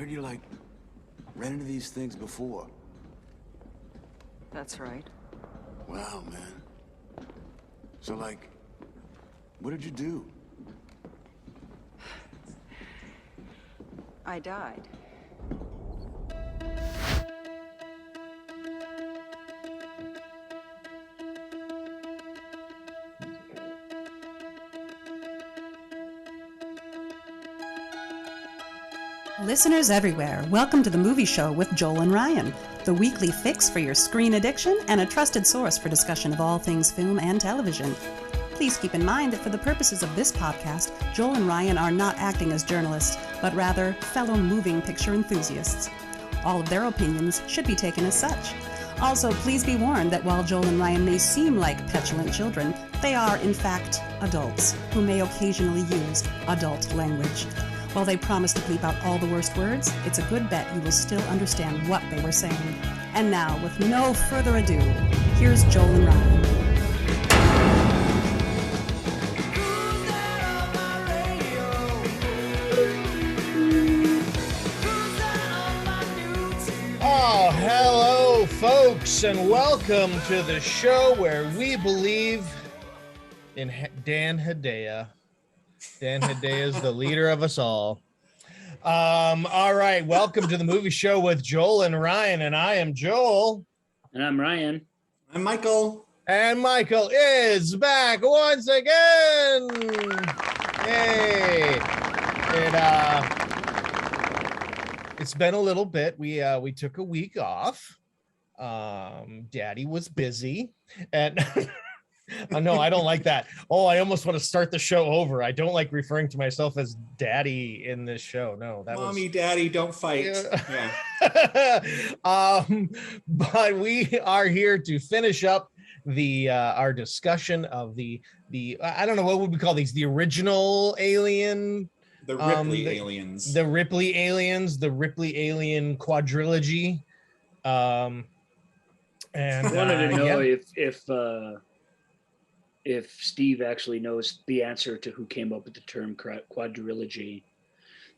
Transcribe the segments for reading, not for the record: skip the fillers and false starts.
heard you, like, ran into these things before. That's right. Wow, man. So, like, what did you do? I died. Listeners everywhere, welcome to the Movie Show with Joel and Ryan, the weekly fix for your screen addiction and a trusted source for discussion of all things film and television. Please keep in mind that for the purposes of this podcast, Joel and Ryan are not acting as journalists, but rather fellow moving picture enthusiasts. All of their opinions should be taken as such. Also, please be warned that while Joel and Ryan may seem like petulant children, they are, in fact, adults who may occasionally use adult language. While they promise to bleep out all the worst words, it's a good bet you will still understand what they were saying. And now, with no further ado, here's Joel and Ryan. Oh, hello, folks, and welcome to the show where we believe in Dan Hedaya. Dan Hedaya is the leader of us all. All right, welcome to the Movie Show with Joel and Ryan, and I am Joel. And I'm Ryan. I'm Michael. And Michael is back once again. Hey, it's been a little bit. We took a week off. Daddy was busy, and no, I don't like that. Oh, I almost want to start the show over. I don't like referring to myself as daddy in this show. No, that Mommy, Daddy, don't fight. Yeah. But we are here to finish up the our discussion of the I don't know, what would we call these? The original Alien, The Ripley aliens. the Ripley aliens, the Ripley Alien quadrilogy. And I wanted to know if Steve actually knows the answer to who came up with the term quadrilogy.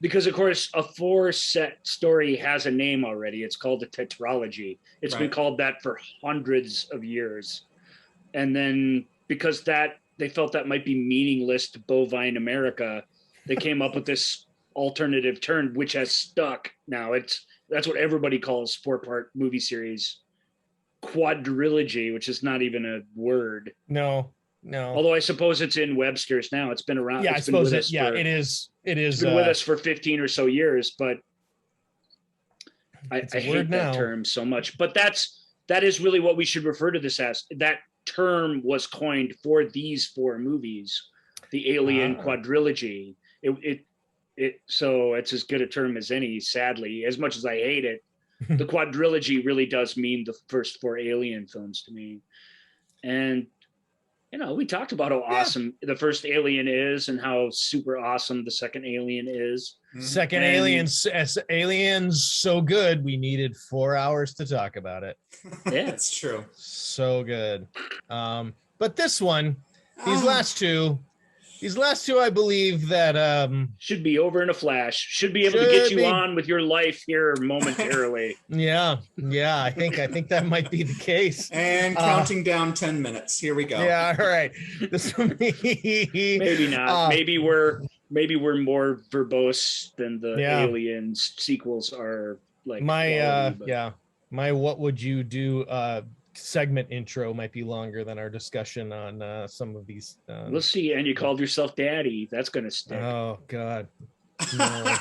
Because, of course, a four-set story has a name already. It's called a tetralogy. It's been called that for hundreds of years. And then because they felt that might be meaningless to bovine America, they came up with this alternative term, which has stuck now. That's what everybody calls four-part movie series. Quadrilogy, which is not even a word. No. Although I suppose it's in Webster's now. It's been around. Yeah, I suppose it is. It is. It's been with us for 15 or so years, but I hate that now. term so much. But that is really what we should refer to this as. That term was coined for these four movies, the Alien quadrilogy. So it's as good a term as any, sadly, as much as I hate it. The quadrilogy really does mean the first four Alien films to me. And, you know, we talked about how awesome the first Alien is and how super awesome the second Alien is. Second Aliens so good, we needed 4 hours to talk about it. Yeah, That's true. So good. But this one, these last two, I believe that should be over in a flash. Should be able to get you on with your life here momentarily. Yeah. I think that might be the case. And counting down 10 minutes. Here we go. Yeah. All right. This will be maybe not. Maybe we're more verbose than the Aliens sequels are. Like my what would you do segment intro might be longer than our discussion on some of these. We'll see. And you called yourself daddy. That's gonna stick. Oh God. No.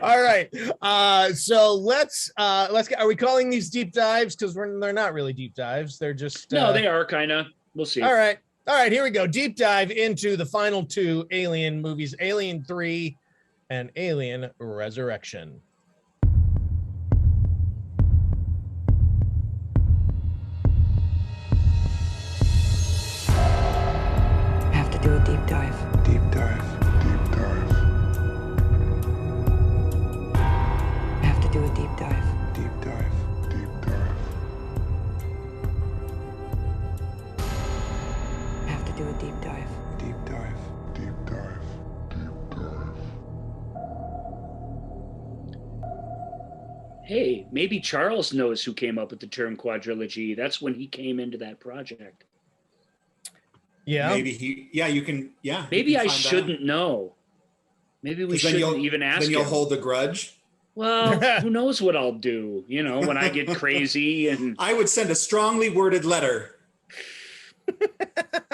All right. So let's get, are we calling these deep dives? Because they're not really deep dives. They're just no, they are kind of. We'll see. All right. Here we go. Deep dive into the final two Alien movies, Alien 3 and Alien Resurrection. Do a deep dive. Deep dive. Deep dive. I have to do a deep dive. Deep dive. Deep dive. I have to do a deep dive. Deep dive. Deep dive. Deep dive. hey, maybe Charles knows who came up with the term quadrilogy. That's when he came into that project. Yeah. Maybe you can, yeah. Maybe I find that out. shouldn't know. Maybe we 'Cause then shouldn't even ask Then you'll him. hold the grudge. Well, who knows what I'll do, you know, when I get crazy and I would send a strongly worded letter.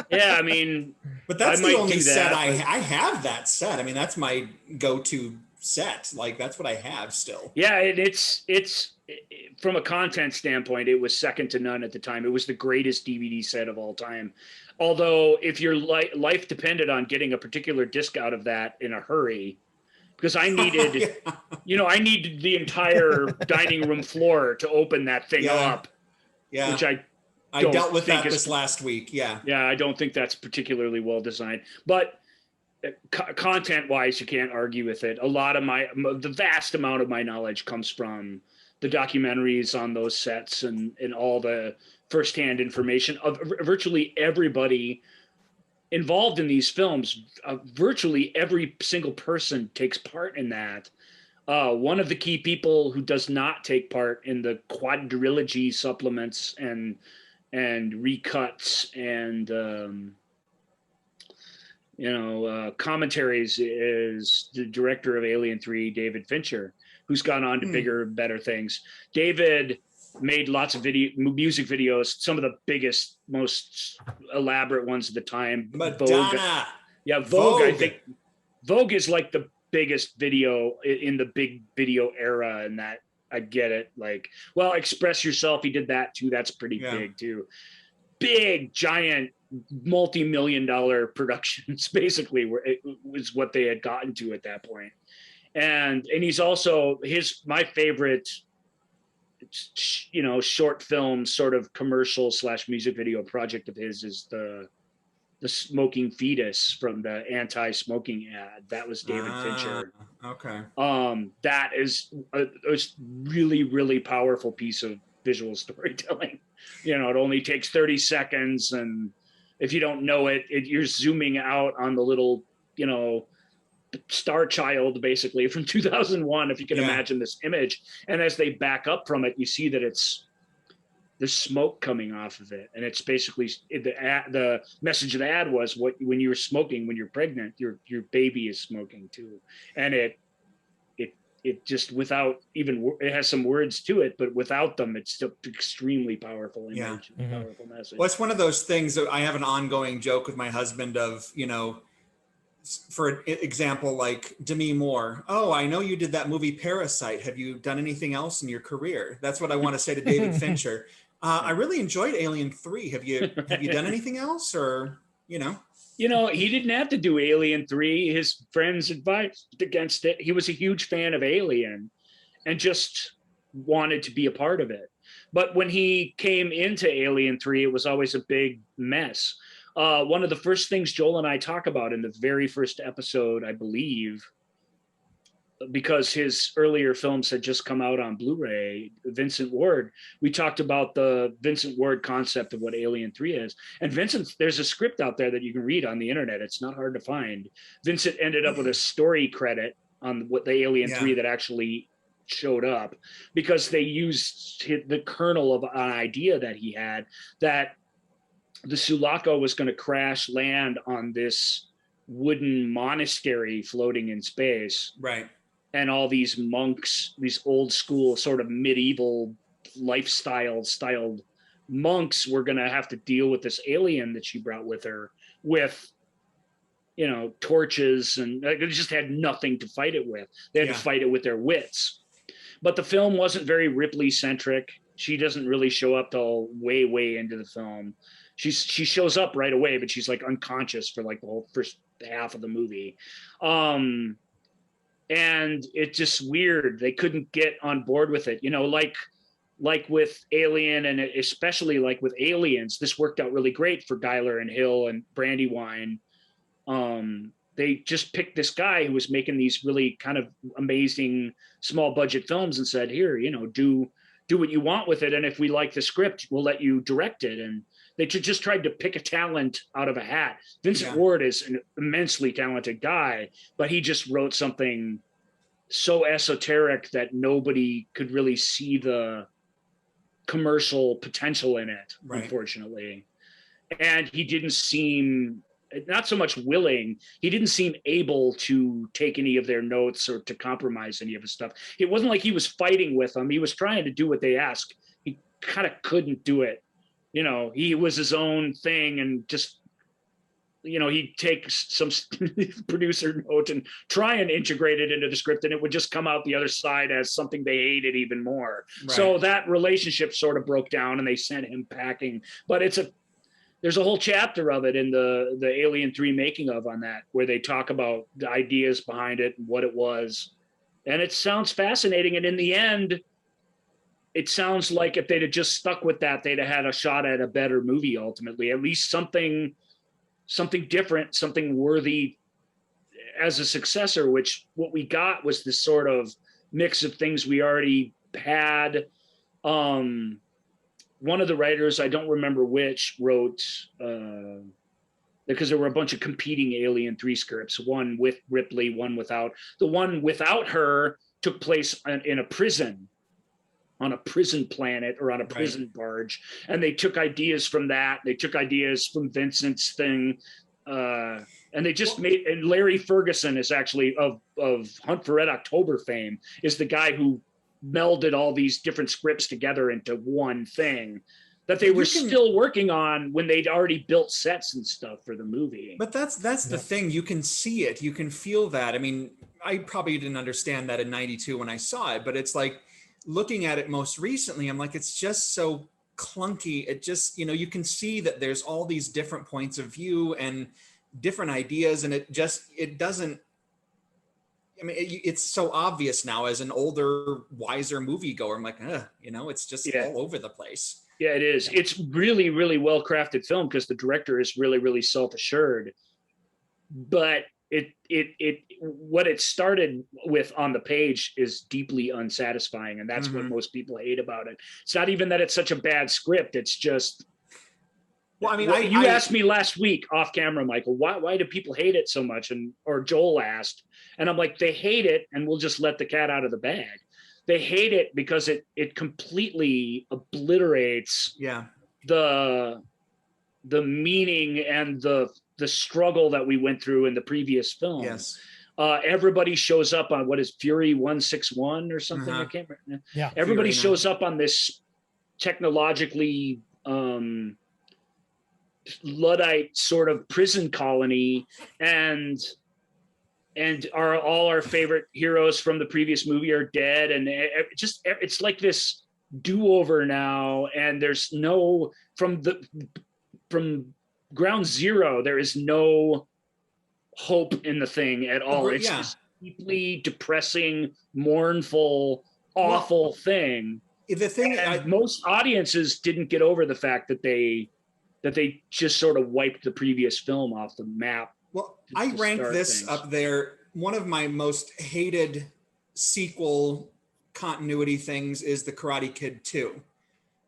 yeah, I mean, But that's I the might only do set that, I have that set. I mean, that's my go-to set. Like that's what I have still. yeah, it's from a content standpoint, it was second to none at the time. It was the greatest DVD set of all time. Although if your life depended on getting a particular disc out of that in a hurry, because I needed, you know, I needed the entire dining room floor to open that thing up. Yeah. Which I dealt with that is, this last week. Yeah. Yeah, I don't think that's particularly well designed. But content-wise, you can't argue with it. The vast amount of my knowledge comes from the documentaries on those sets and all the firsthand information of virtually everybody involved in these films. Virtually every single person takes part in that. One of the key people who does not take part in the quadrilogy supplements and recuts and commentaries is the director of Alien 3, David Fincher, who's gone on to bigger, better things. David made lots of music videos, some of the biggest, most elaborate ones at the time. Madonna. Vogue. I think Vogue is like the biggest video in the big video era, and that I get it. Like, well, Express Yourself, he did that too. That's pretty big too. Big, giant, multi-million-dollar productions, basically, where it was what they had gotten to at that point. And he's also my favorite, you know, short film sort of commercial / music video project of his is the smoking fetus from the anti-smoking ad. That was David Fincher. Okay. That is a really, really powerful piece of visual storytelling. You know, it only takes 30 seconds, and if you don't know it, you're zooming out on the little, you know, Star Child basically from 2001, if you can imagine this image. And as they back up from it, you see that there's smoke coming off of it, and it's basically the message of the ad was when you're smoking, when you're pregnant, your baby is smoking too. And it just, without even, it has some words to it, but without them, it's still extremely powerful image, powerful message. Well, it's one of those things that I have an ongoing joke with my husband of, you know, for example, like Demi Moore. Oh, I know you did that movie Parasite. Have you done anything else in your career? That's what I want to say to David Fincher. I really enjoyed Alien 3. Have you done anything else, or, you know? You know, he didn't have to do Alien 3. His friends advised against it. He was a huge fan of Alien and just wanted to be a part of it. But when he came into Alien 3, it was always a big mess. One of the first things Joel and I talk about in the very first episode, I believe, because his earlier films had just come out on Blu-ray, Vincent Ward, we talked about the Vincent Ward concept of what Alien 3 is. And Vincent, there's a script out there that you can read on the internet. It's not hard to find. Vincent ended up with a story credit on what the Alien 3 that actually showed up, because they used the kernel of an idea that he had, that the Sulaco was going to crash land on this wooden monastery floating in space. Right. And all these monks, these old school sort of medieval lifestyle styled monks, were going to have to deal with this alien that she brought with her with, you know, torches, and they just had nothing to fight it with. They had to fight it with their wits. But the film wasn't very Ripley centric. She doesn't really show up till way, way into the film. She shows up right away, but she's like unconscious for like the whole first half of the movie. And it's just weird. They couldn't get on board with it. You know, like with Alien, and especially like with Aliens, this worked out really great for Giler and Hill and Brandywine. They just picked this guy who was making these really kind of amazing small budget films and said, here, you know, do what you want with it. And if we like the script, we'll let you direct it. And they just tried to pick a talent out of a hat. Vincent Ward is an immensely talented guy, but he just wrote something so esoteric that nobody could really see the commercial potential in it, Right. unfortunately. And he didn't seem, not so much willing, he didn't seem able to take any of their notes or to compromise any of his stuff. It wasn't like he was fighting with them. He was trying to do what they asked. He kind of couldn't do it. You know, he was his own thing, and just, you know, he'd take some producer note and try and integrate it into the script, and it would just come out the other side as something they hated even more. Right. So that relationship sort of broke down, and they sent him packing. But there's a whole chapter of it in the Alien 3 making of on that, where they talk about the ideas behind it and what it was. And it sounds fascinating. And in the end, it sounds like if they'd have just stuck with that, they'd have had a shot at a better movie ultimately, at least something different, something worthy as a successor, which what we got was this sort of mix of things we already had. One of the writers, I don't remember which, wrote, because there were a bunch of competing Alien 3 scripts, one with Ripley, one without. The one without her took place in a prison, on a prison planet or on a prison barge. And they took ideas from that. They took ideas from Vincent's thing. And they just and Larry Ferguson is actually of Hunt for Red October fame, is the guy who melded all these different scripts together into one thing that they were still working on when they'd already built sets and stuff for the movie. But that's the thing. You can see it. You can feel that. I mean, I probably didn't understand that in 92 when I saw it, but it's like looking at it most recently, I'm like, it's just so clunky. It just, you know, you can see that there's all these different points of view and different ideas, and it doesn't, I mean, it's so obvious now as an older, wiser moviegoer. I'm like, you know, it's just all over the place. Yeah, it is. It's really, really well-crafted film because the director is really, really self-assured. But what it started with on the page is deeply unsatisfying, and that's what most people hate about it. It's not even that it's such a bad script. It's just, well, I mean, you asked me last week off camera, Michael, why do people hate it so much? Or Joel asked, and I'm like, they hate it, and we'll just let the cat out of the bag. They hate it because it completely obliterates the meaning and the struggle that we went through in the previous film. Yes. Everybody shows up on what is Fury 161 or something. I can't remember. Yeah. Everybody shows up on this technologically Luddite sort of prison colony, and all our favorite heroes from the previous movie are dead, and it's like this do-over now, and there's no from ground zero, there is no hope in the thing at all. It's this deeply depressing, mournful, awful thing. The thing, most audiences didn't get over the fact that they just sort of wiped the previous film off the map. Well, I rank this up there. One of my most hated sequel continuity things is the Karate Kid 2.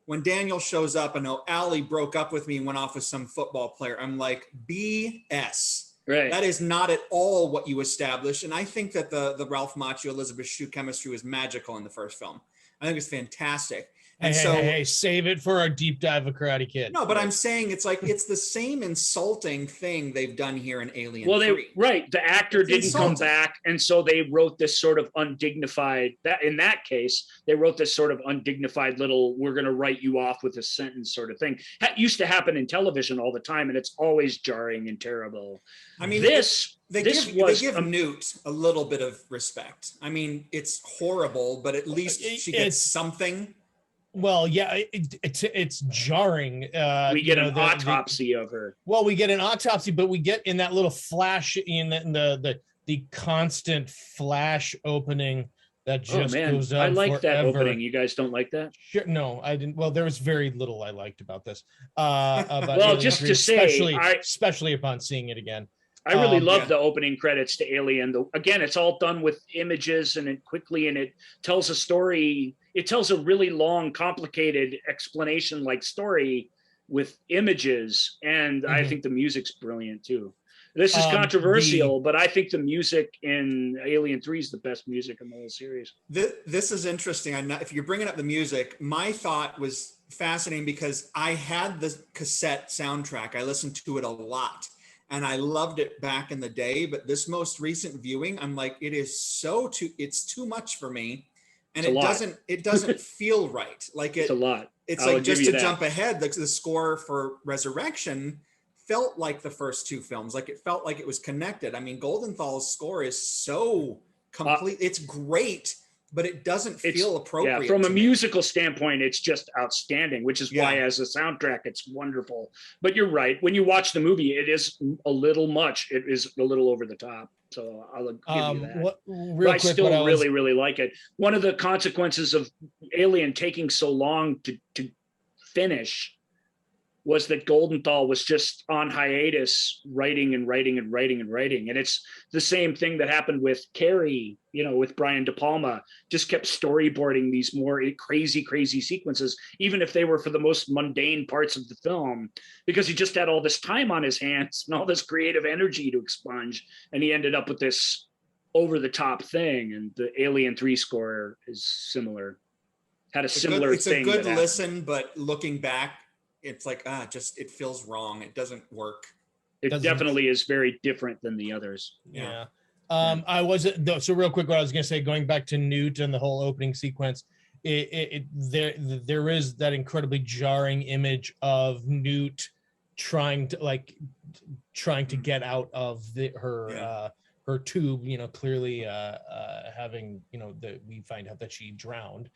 When Daniel shows up, I know Allie broke up with me and went off with some football player. I'm like, BS. Right. That is not at all what you established. And I think that the Ralph Macchio, Elizabeth Shue chemistry was magical in the first film. I think it's fantastic. And hey, save it for our deep dive of Karate Kid. No, but I'm saying it's like it's the same insulting thing they've done here in Alien 3. The actor didn't come back, and so they wrote this sort of undignified. That in that case, they wrote this sort of undignified little "we're going to write you off with a sentence" sort of thing. That used to happen in television all the time, and it's always jarring and terrible. I mean, they give Newt a little bit of respect. I mean, it's horrible, but at least she gets something. Well, yeah, it's jarring. We get an autopsy of her. Well, we get an autopsy, but we get in that little flash in the constant flash opening that just goes on. I like that forever. opening. You guys don't like that? Sure, no, I didn't. Well, there was very little I liked about this. Well, just to say, especially upon seeing it again. I really love the opening credits to Alien. Again, it's all done with images and it tells a story. It tells a really long, complicated explanation like story with images. And I think the music's brilliant too. This is controversial, but I think the music in Alien 3 is the best music in the whole series. This is interesting. If you're bringing up the music, my thought was fascinating because I had the cassette soundtrack. I listened to it a lot and I loved it back in the day. But this most recent viewing, I'm like, it's too much for me. And it doesn't feel right. Like it's a lot. It's like, just to jump ahead, the score for Resurrection felt like the first two films. Like it felt like it was connected. I mean, Goldenthal's score is so complete. It's great, but it doesn't feel appropriate. Yeah, from a musical standpoint, it's just outstanding, which is why as a soundtrack, it's wonderful. But you're right. When you watch the movie, it is a little much. It is a little over the top. So I'll give you that. But I still really like it. One of the consequences of Alien taking so long to finish was that Goldenthal was just on hiatus, writing. And it's the same thing that happened with Carrie, with Brian De Palma, just kept storyboarding these more crazy sequences, even if they were for the most mundane parts of the film, because he just had all this time on his hands and all this creative energy to expunge. And he ended up with this over the top thing. And the Alien 3 score is similar, had a similar thing. It's a good listen, but looking back, it's like, it feels wrong. It doesn't work. It definitely is very different than the others. Yeah. So real quick, what I was going to say, going back to Newt and the whole opening sequence, there is that incredibly jarring image of Newt trying to get out of her tube, clearly having, we find out that she drowned.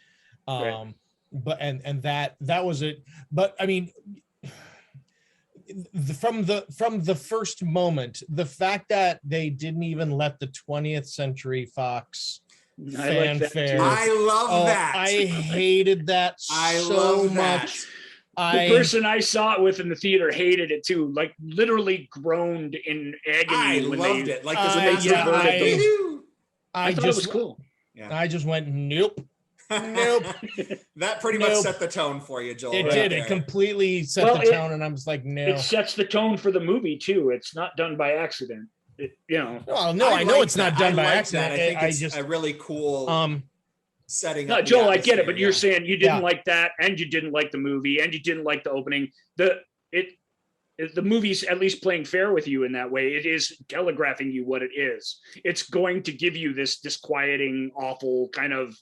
Right. But that was it. But I mean, from the first moment, the fact that they didn't even let the 20th Century Fox fanfare. I love that. I hated that so much. The person I saw it with in the theater hated it too, like literally groaned in agony. I loved it. Like I thought it was cool. Yeah. I just went, nope. That pretty much set the tone for you, Joel. It did. It completely set the tone, and I'm just like, no. It sets the tone for the movie too. It's not done by accident. Well, no, I know it's not done by accident. I think it's just a really cool setting. No, Joel, I get it, but you're saying you didn't like that, and you didn't like the movie, and you didn't like the opening. The movie's at least playing fair with you in that way. It is telegraphing you what it is. It's going to give you this disquieting, awful kind of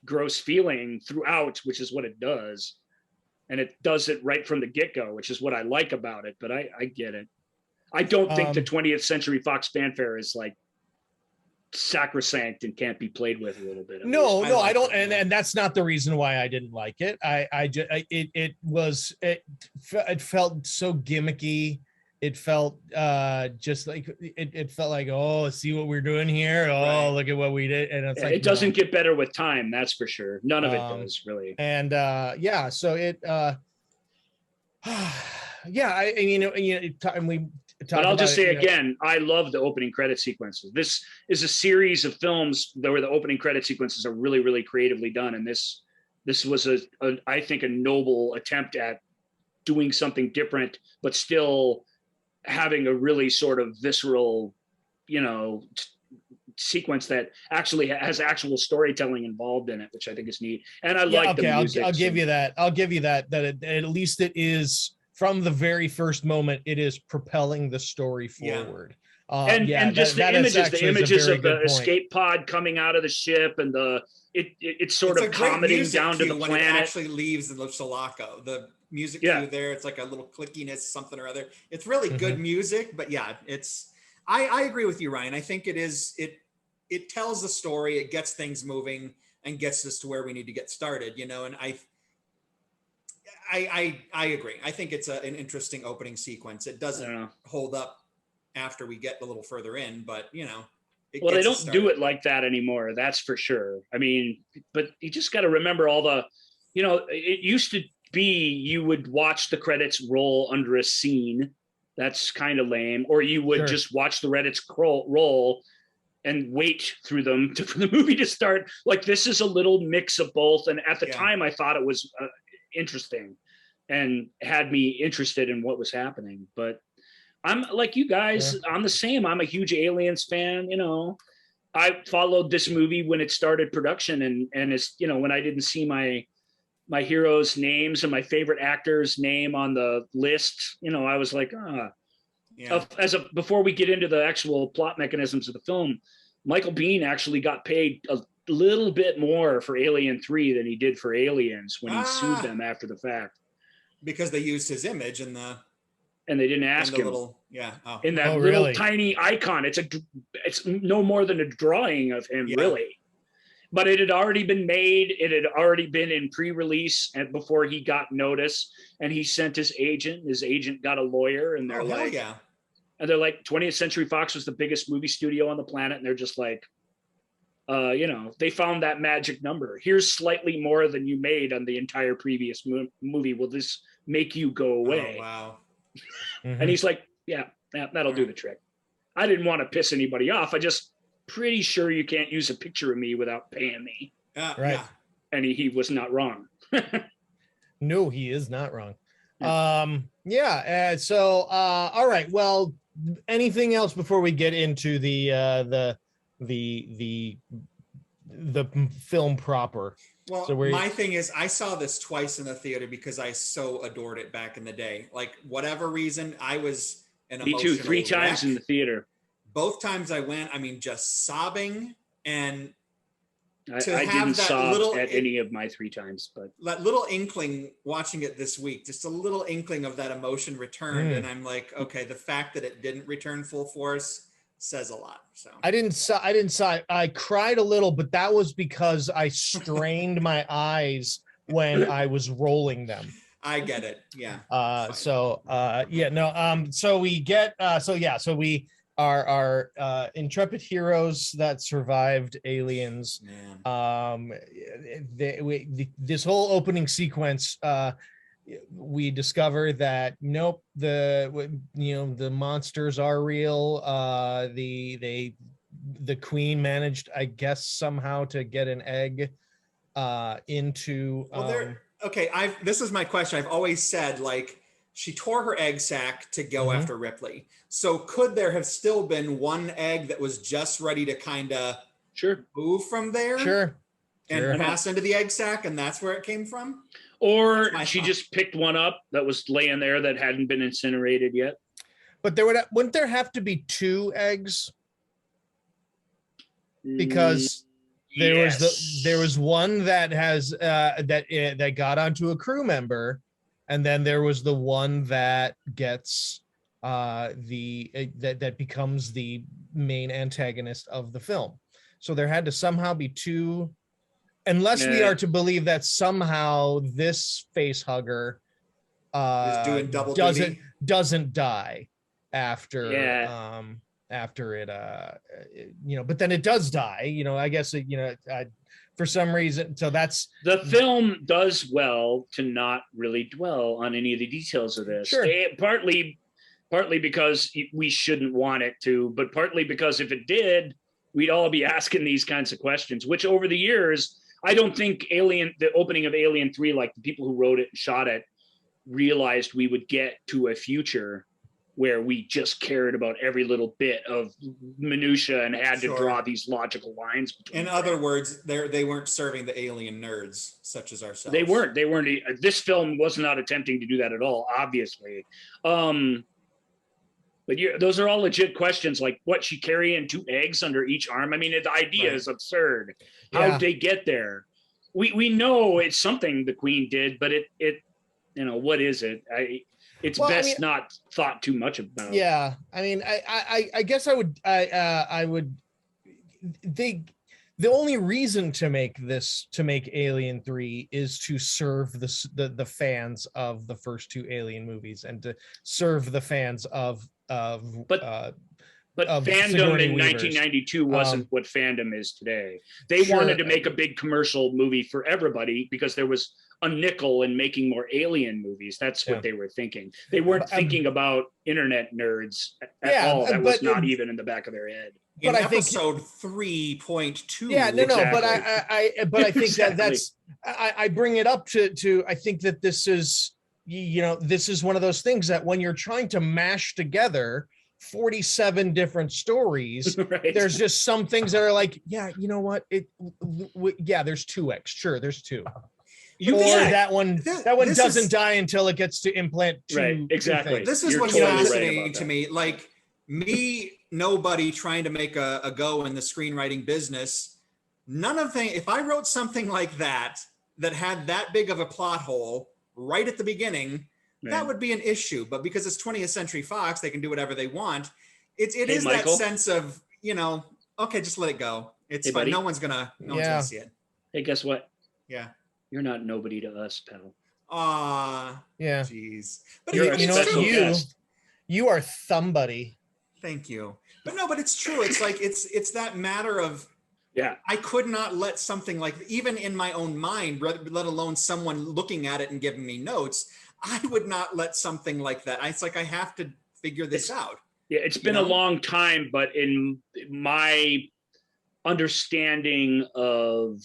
gross feeling throughout, which is what it does, and it does it right from the get-go, which is what I like about it. But I get it. I don't think the 20th Century Fox fanfare is like sacrosanct and can't be played with a little bit. No, I don't, and that's not the reason why I didn't like it. It felt so gimmicky. It felt just like it felt like, oh, see what we're doing here. Oh, right. Look at what we did. And it's it doesn't get better with time. That's for sure. None of it does really. And so it, but I'll just say again, I love the opening credit sequences. This is a series of films where the opening credit sequences are really, really creatively done. And this was I think a noble attempt at doing something different, but still having a really sort of visceral, sequence that actually has actual storytelling involved in it, which I think is neat. And I like the music. I'll give you that. I'll give you that at least it is, from the very first moment, it is propelling the story forward. And just the images of the escape pod coming out of the ship, and it's sort of comedy down to the planet. When it actually leaves the Sulaco, the music cue there, it's like a little clickiness, something or other. It's really good music, but I agree with you, Ryan. I think it tells the story, it gets things moving and gets us to where we need to get started, and I agree. I think it's an interesting opening sequence. It doesn't hold up after we get a little further in, but they don't do it like that anymore. That's for sure. I mean, but you just got to remember all the, it used to be you would watch the credits roll under a scene. That's kind of lame. Or you would just watch the credits roll and wait through them for the movie to start. Like, this is a little mix of both. And at the time I thought it was interesting and had me interested in what was happening. But I'm like you guys. Yeah. I'm the same. I'm a huge Aliens fan. I followed this movie when it started production, and it's when I didn't see my heroes' names and my favorite actor's name on the list. I was like, Yeah. Before we get into the actual plot mechanisms of the film, Michael Biehn actually got paid a little bit more for Alien 3 than he did for Aliens when he sued them after the fact. Because they used his image in the and they didn't ask him. In that little tiny icon. It's no more than a drawing of him, really. But it had already been made. It had already been in pre-release and before he got notice. And he sent his agent. His agent got a lawyer, and they're like, and they're like, 20th Century Fox was the biggest movie studio on the planet, and they're just like, they found that magic number. Here's slightly more than you made on the entire previous movie. Will this make you go away? Oh, wow. And he's like, yeah, that'll do the trick. I didn't want to piss anybody off. I just pretty sure you can't use a picture of me without paying me. Right. Yeah. And he was not wrong. No, he is not wrong. So all right. Well, anything else before we get into the film proper? Well, my thing is, I saw this twice in the theater because I so adored it back in the day. Like, whatever reason, I was an emotional Me too, 3 times in the theater. Both times I went, just sobbing, and I didn't sob at any of my 3 times, but that little inkling watching it this week, just a little inkling of that emotion returned, and I'm like, okay, the fact that it didn't return full force says a lot. So I didn't sigh. I cried a little, but that was because I strained my eyes when I was rolling them. I get it. Yeah. So we get so we are intrepid heroes that survived aliens. This whole opening sequence, we discover that nope, the monsters are real. The queen managed, I guess, somehow to get an egg into. This is my question. I've always said, like, she tore her egg sac to go after Ripley. So could there have still been one egg that was just ready to kind of move from there? And pass into the egg sac, and that's where it came from? Or she just picked one up that was laying there that hadn't been incinerated yet. But wouldn't there have to be 2 eggs? Because there was one that has that got onto a crew member, and then there was the one that gets that becomes the main antagonist of the film. So there had to somehow be 2. Unless we are to believe that somehow this face hugger is doing double doesn't die after it but then it does die, I guess for some reason. So that's the film does well to not really dwell on any of the details of this. Partly because we shouldn't want it to, but partly because if it did, we'd all be asking these kinds of questions, which over the years, I don't think the opening of Alien 3, like the people who wrote it and shot it, realized we would get to a future where we just cared about every little bit of minutia and had to draw these logical lines between. In other words, they weren't serving the alien nerds such as ourselves. They weren't. This film was not attempting to do that at all, obviously. But those are all legit questions, like what, she carrying 2 eggs under each arm? I mean, the idea is absurd. How'd they get there? We know it's something the queen did, but it what is it? It's not thought too much about. Yeah, I mean, I guess I would the only reason to make Alien 3 is to serve the fans of the first 2 Alien movies and to serve the fans of fandom in 1992 wasn't what fandom is today. They wanted to make a big commercial movie for everybody because there was a nickel in making more Alien movies. That's what they were thinking. They weren't thinking about internet nerds at all. That was not even in the back of their head. But I think episode 3.2. Yeah, no, but I think that's I bring it up to I think that this is you know, this is one of those things that when you're trying to mash together 47 different stories, Right. there's just some things that are like, yeah, you know what? Yeah, there's 2x. Sure, there's 2. That one this doesn't is- die until it gets to implant 2. Right, exactly. things. This is You're what's totally right fascinating about to that. me. Like me, nobody trying to make a go in the screenwriting business. If I wrote something like that had that big of a plot hole right at the beginning, Right. that would be an issue. But because it's 20th Century Fox, they can do whatever they want. It is Michael? that sense of, you know, okay, just let it go. It's Hey, fine. buddy. No one's gonna see it. Hey, guess what? Yeah. You're not nobody to us, pal. Yeah. Jeez. But You're it's a You know what? special true. guest. You are somebody. Thank you. But no, but it's true. It's like it's that matter of Yeah. I could not let something like, even in my own mind, let alone someone looking at it and giving me notes, I would not let something like that. It's like I have to figure this out. Yeah, it's been You a know? long time, but in my understanding of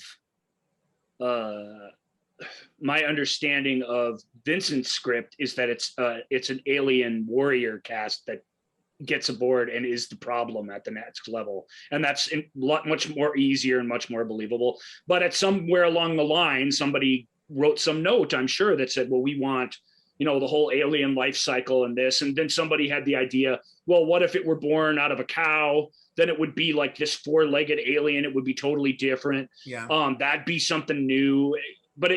Vincent's script is that it's an alien warrior cast that gets aboard and is the problem at the next level, and that's much more easier and much more believable. But at somewhere along the line, somebody wrote some note, I'm sure, that said, well, we want, you know, the whole alien life cycle and this. And then somebody had the idea, well, what if it were born out of a cow? Then it would be like this 4-legged alien. It would be totally different. Yeah. That'd be something new. But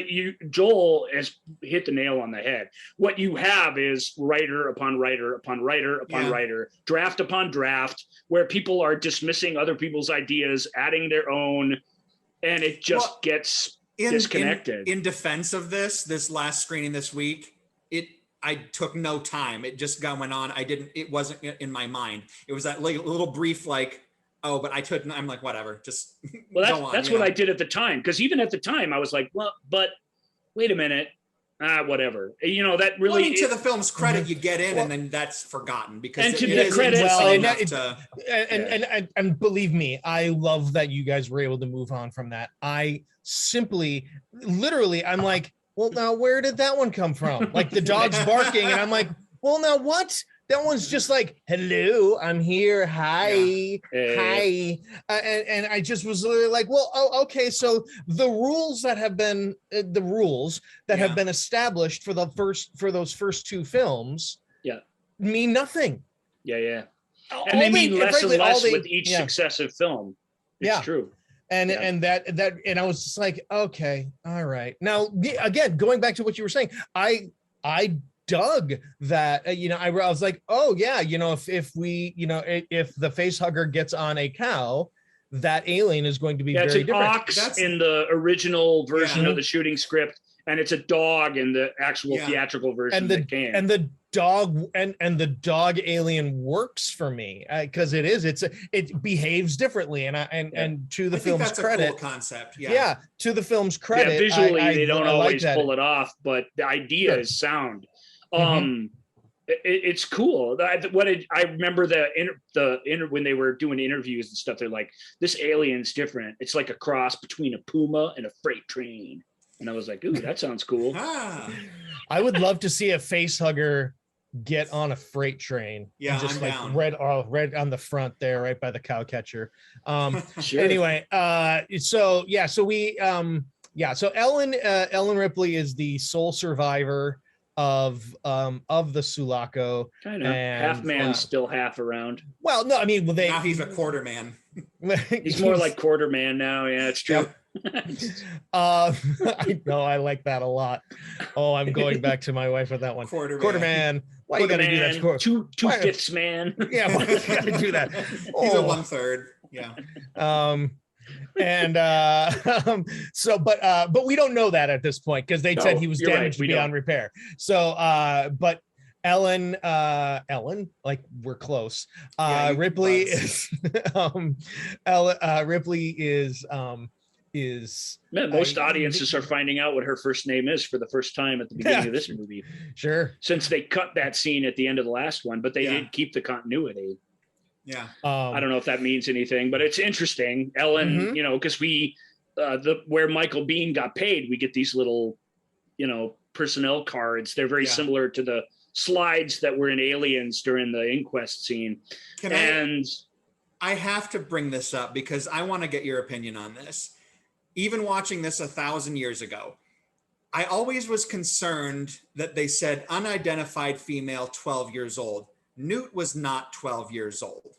Joel has hit the nail on the head. What you have is writer upon writer upon writer upon Yeah. writer, draft upon draft, where people are dismissing other people's ideas, adding their own, and it just gets disconnected. In defense of this last screening this week, I took no time. It just went on. It wasn't in my mind. It was that little brief, like, oh, but I'm like, whatever, just Well, go on. that's what I did at the time. Because even at the time, I was like, well, but wait a minute, whatever. You know, that really. Well, I mean, to the film's credit, you get in, and then that's forgotten because And to it the is credit- interesting well, enough to. And believe me, I love that you guys were able to move on from that. I literally, I'm like, well, now where did that one come from? Like the dog's barking, and I'm like, well, now what? That one's just like, hello, I'm here. Hi, hi. And I just was literally like, well, oh, okay. So the rules that have been have been established for those first 2 films, mean nothing. Yeah. And they mean less and less with each successive film. It's true. And I was just like, okay, all right. Now, again, going back to what you were saying, I dug that, you know, I was like, oh yeah, you know, if we, you know, if the face hugger gets on a cow, that alien is going to be it's very an different. ox in the original version of the shooting script, and it's a dog in the actual theatrical version that came. And the dog and the dog alien works for me because it behaves differently, and to the I think film's that's credit, a cool concept. Yeah. To the film's credit, visually I they don't like always that. pull it off, but the idea is sound. It's cool. I remember when they were doing interviews and stuff, they're like, this alien's different. It's like a cross between a puma and a freight train. And I was like, ooh, that sounds cool. I would love to see a face hugger get on a freight train. Yeah, and just I'm like down. red on the front there, right by the cow catcher. Sure. Anyway, so Ellen Ripley is the sole survivor of the Sulaco. Kind of and, half man, still half around. Well, no, I mean, Now he's a quarter man. He's more like quarter man now. Yeah, it's true. I know, I like that a lot. Oh, I'm going back to my wife with that one. Quarter man. Why you gotta do that? Two-fifths man. Yeah, why you gotta do that? He's a 1/3. Yeah. But we don't know that at this point because they said he was damaged beyond repair. So but Ellen, like we're close. Ripley is Ripley is Man, most audiences are finding out what her first name is for the first time at the beginning of this movie. Sure. Since they cut that scene at the end of the last one, but they did keep the continuity. Yeah. I don't know if that means anything, but it's interesting. Ellen, you know, because where Michael Biehn got paid, we get these little, you know, personnel cards. They're very Yeah. similar to the slides that were in Aliens during the inquest scene. I have to bring this up because I want to get your opinion on this. Even watching this 1,000 years ago, I always was concerned that they said unidentified female 12 years old. Newt was not 12 years old.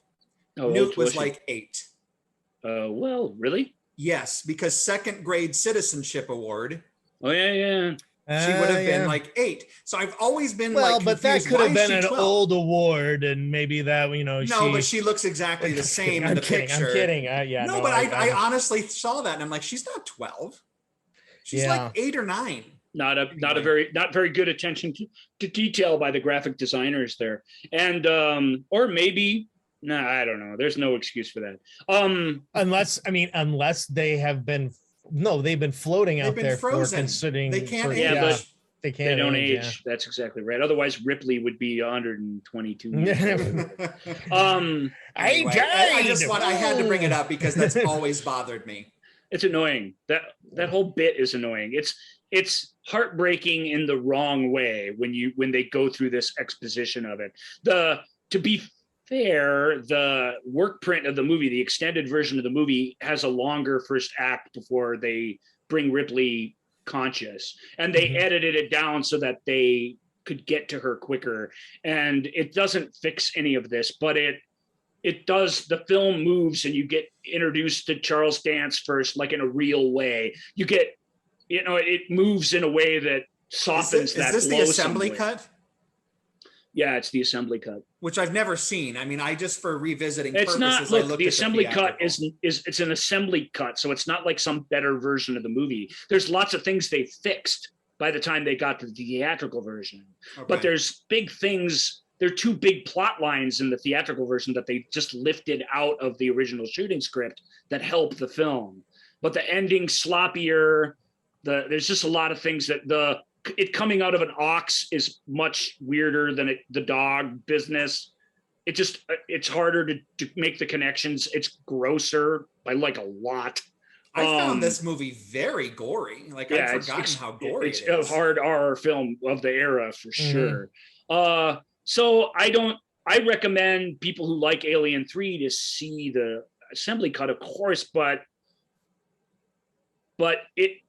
Newt was like 8. Well, really? Yes, because second grade citizenship award. Oh, yeah. She would have been like 8. So I've always been like, but that confused. could have Why is been she an 12? old award, and maybe that, No, but she looks exactly the same in the picture. I'm kidding. Yeah. No, but I honestly saw that and I'm like, she's not 12. She's like 8 or 9. Not very good attention to detail by the graphic designers there. And or maybe I don't know. There's no excuse for that. Unless they have been they've been floating out there frozen. for considering They can't age. But they can't. They don't age. age. That's exactly right. Otherwise, Ripley would be 122. Anyway, I had to bring it up because that's always bothered me. It's annoying. That whole bit is annoying. It's heartbreaking in the wrong way when they go through this exposition of it. To be fair, the work print of the movie, the extended version of the movie, has a longer first act before they bring Ripley conscious, and they edited it down so that they could get to her quicker. And it doesn't fix any of this, but it does. The film moves, and you get introduced to Charles Dance first, like in a real way. You get, it moves in a way that softens that. Is this the assembly cut? Yeah, it's the assembly cut, which I've never seen. I mean, I just for revisiting it's purposes, not. Look, the assembly cut is it's an assembly cut, so it's not like some better version of the movie. There's lots of things they fixed by the time they got to the theatrical version, but there's big things. There are 2 big plot lines in the theatrical version that they just lifted out of the original shooting script that help the film. But the ending's sloppier. There's just a lot of things that it coming out of an ox is much weirder than the dog business. It's harder to make the connections. It's grosser by like a lot. I found this movie very gory. Like, I'd forgotten how gory it is. It's a hard horror film of the era for sure. So I recommend people who like Alien 3 to see the assembly cut, of course, but it,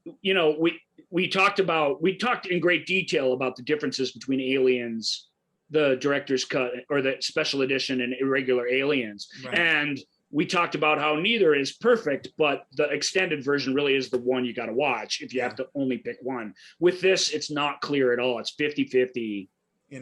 we talked in great detail about the differences between Aliens, the director's cut or the special edition, and irregular Aliens. Right. And we talked about how neither is perfect, but the extended version really is the one you got to watch if you have to only pick one. With this, it's not clear at all. It's 50-50.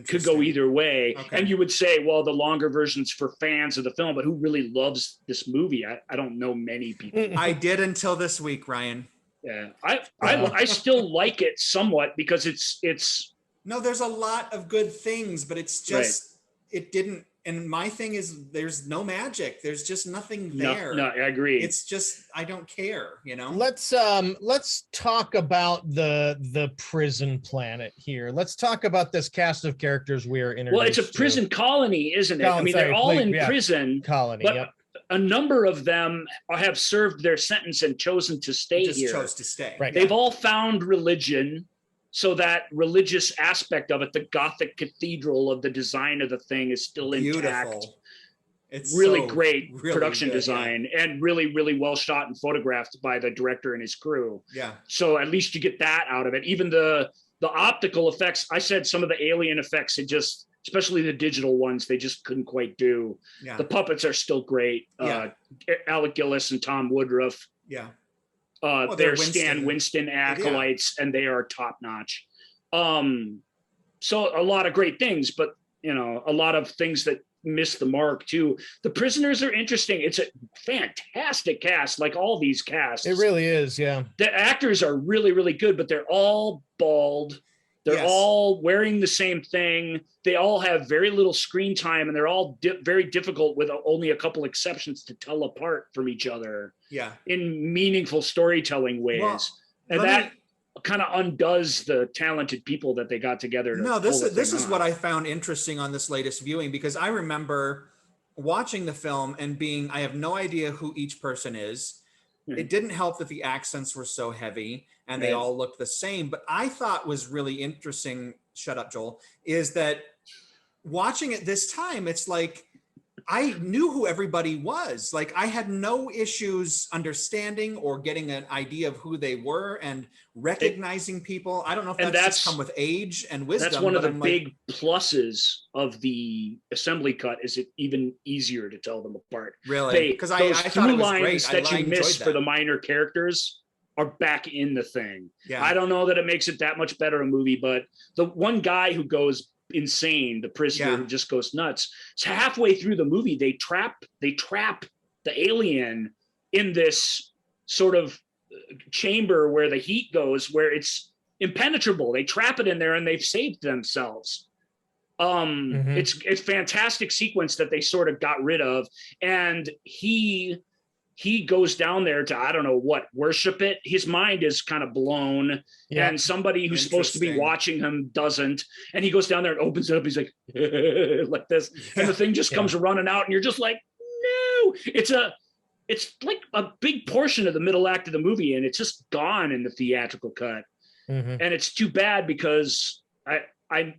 Could go either way. Okay. And you would say, well, the longer version's for fans of the film, but who really loves this movie? I don't know many people. I did until this week, Ryan. Yeah, I still like it somewhat because it's. No, there's a lot of good things, but it's just it didn't. And my thing is, there's no magic. There's just nothing there. No, I agree. It's just I don't care. Let's talk about the prison planet here. Let's talk about this cast of characters we are introduced. Well, it's a prison colony, isn't it? They're all in prison colony. But a number of them have served their sentence and chosen to stay here. Just chose to stay. Right. They've all found religion. So that religious aspect of it, the Gothic cathedral of the design of the thing is still intact. It's really great production design and really, really well shot and photographed by the director and his crew. Yeah. So at least you get that out of it. Even the optical effects, I said some of the alien effects, especially the digital ones, they just couldn't quite do. Yeah. The puppets are still great. Yeah. Alec Gillis and Tom Woodruff. Yeah. They're Stan Winston acolytes, and they are top notch. So a lot of great things, but a lot of things that miss the mark too. The prisoners are interesting. It's a fantastic cast, like all these casts. It really is, yeah. The actors are really, really good, but they're all bald. They're all wearing the same thing. They all have very little screen time, and they're all very difficult, with only a couple exceptions, to tell apart from each other. Yeah, in meaningful storytelling ways, and that kind of undoes the talented people that they got together. This is what I found interesting on this latest viewing, because I remember watching the film and I have no idea who each person is. It didn't help that the accents were so heavy and they all looked the same. But I thought was really interesting, shut up, Joel, is that watching it this time, it's like I knew who everybody was. Like I had no issues understanding or getting an idea of who they were and recognizing people. I don't know if that's just come with age and wisdom. That's one of the big pluses of the assembly cut, is it even easier to tell them apart. Really? Because I thought it was great. That you missed for the minor characters are back in the thing. Yeah. I don't know that it makes it that much better a movie, but the one guy who goes insane, the prisoner who just goes nuts, so halfway through the movie they trap the alien in this sort of chamber where the heat goes, where it's impenetrable. They trap it in there and they've saved themselves. It's fantastic sequence that they sort of got rid of, and he goes down there to, I don't know what, worship it. His mind is kind of blown, and somebody who's supposed to be watching him doesn't. And he goes down there and opens it up. He's like, like this. And the thing just comes running out, and you're just like, no. It's like a big portion of the middle act of the movie, and it's just gone in the theatrical cut. And it's too bad, because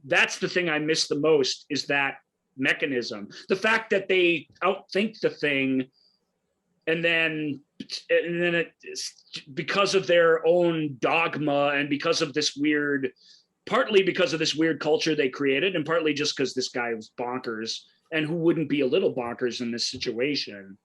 that's the thing I miss the most, is that mechanism. The fact that they outthink the thing, and then because of their own dogma and because of this weird, partly because of this weird culture they created, and partly just because this guy was bonkers, and who wouldn't be a little bonkers in this situation.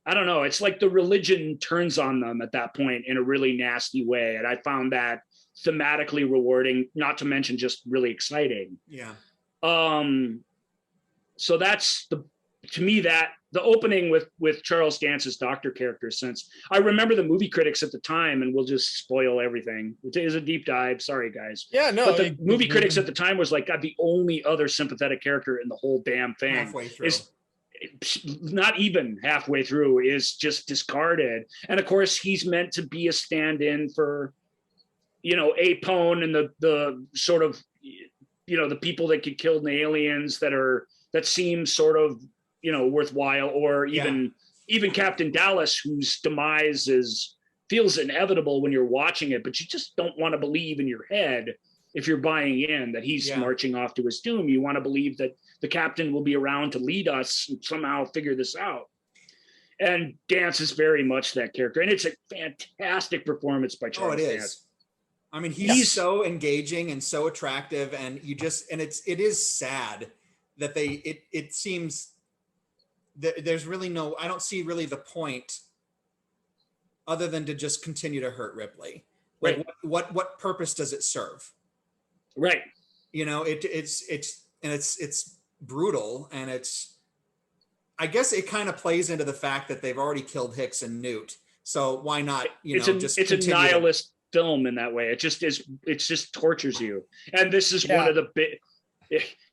I don't know. It's like the religion turns on them at that point in a really nasty way. And I found that thematically rewarding, not to mention just really exciting. Yeah. So that's to me, that the opening with Charles Dance's doctor character, since I remember the movie critics at the time, and we'll just spoil everything. It is a deep dive. Sorry, guys. Yeah, no. But the movie critics at the time was like, God, the only other sympathetic character in the whole damn thing halfway through. Is not even halfway through, is just discarded. And of course, he's meant to be a stand-in for, Apone and the sort of, the people that get killed in the aliens that seem sort of, worthwhile, or even Captain Dallas, whose demise feels inevitable when you're watching it, but you just don't want to believe in your head, if you're buying in, that he's marching off to his doom. You want to believe that the captain will be around to lead us and somehow figure this out. And Dance is very much that character, and it's a fantastic performance by Charles Dance. Is. I mean, he's so engaging and so attractive, and it is sad that it seems that there's really I don't see really the point other than to just continue to hurt Ripley. Like, right. What purpose does it serve? Right. It's brutal, and I guess it kind of plays into the fact that they've already killed Hicks and Newt. So why not, it's a nihilist film in that way. It just tortures you. And this is one of the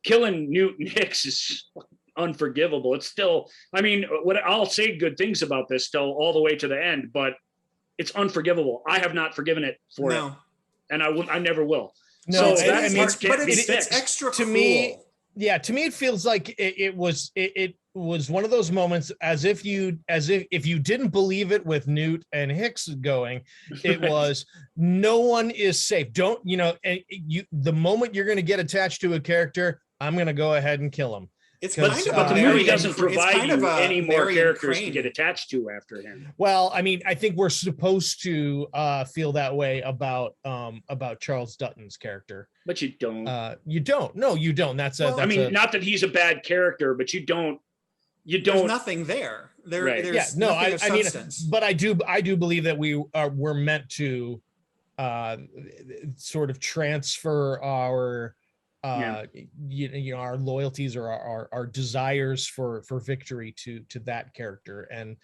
killing Newt and Hicks is unforgivable. It's still, I'll say good things about this still all the way to the end, but it's unforgivable. I have not forgiven it for it, and I never will. No, so it's extra to cool. me. Yeah, to me it feels like it was one of those moments, as if you didn't believe it with Newt and Hicks going, it was no one is safe. Don't the moment you're going to get attached to a character, I'm going to go ahead and kill him. But the movie doesn't provide you any more characters to get attached to after him. Well, I think we're supposed to feel that way about Charles Dutton's character. But you don't. You don't. No, you don't. Not that he's a bad character, but you don't. There's nothing there. There's nothing of substance. But I do believe that we're meant to sort of transfer our our loyalties or our desires for victory to that character, and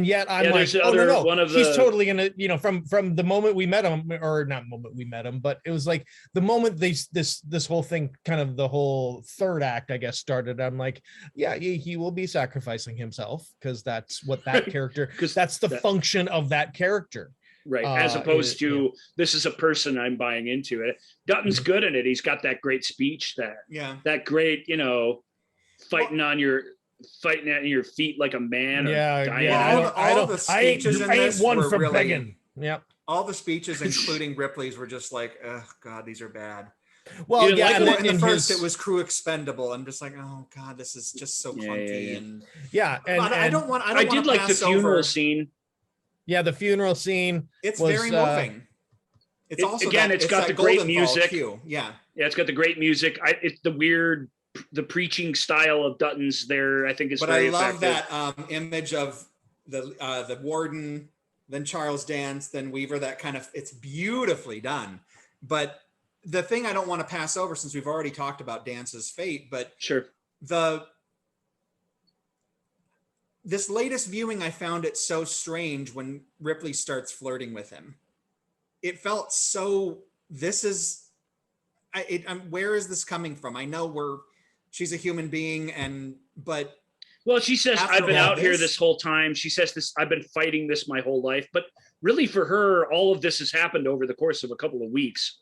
yet I'm like, he's totally gonna, from the moment we met him, or not moment we met him, but it was like the moment this whole thing, kind of the whole third act, I guess, started. I'm like, he will be sacrificing himself, because that's what that character, because that's the function of that character. Right. As opposed to this is a person I'm buying into it. Dutton's good in it. He's got that great speech, that great, fighting on your fighting at your feet like a man. Yeah, or dying. yeah. All the speeches in I ain't this one were for really- begging. Yep. All the speeches, including Ripley's, were just like, oh God, these are bad. Well, You yeah, like and the then In the in first, his- it was Crew Expendable. I'm just like, oh God, this is just so Yeah, clunky. yeah. And yeah, and, but I and- don't want. I I don't want did to like the pass funeral over. scene. yeah, the funeral scene. It's was, very moving. It's also again, that, it's got that the great Goldenthal music. cue. Yeah. Yeah, it's got the great music. It's the preaching style of Dutton's there. I think is But very I love effective. that image of the warden, then Charles Dance, then Weaver. That kind of, it's beautifully done. But the thing I don't want to pass over, since we've already talked about Dance's fate, but Sure. this latest viewing, I found it so strange when Ripley starts flirting with him. It felt so. Where is this coming from? I know she's a human being, but Well, she says, after I've been all out here this- this whole time. She says this, I've been fighting this my whole life. But really for her, all of this has happened over the course of a couple of weeks.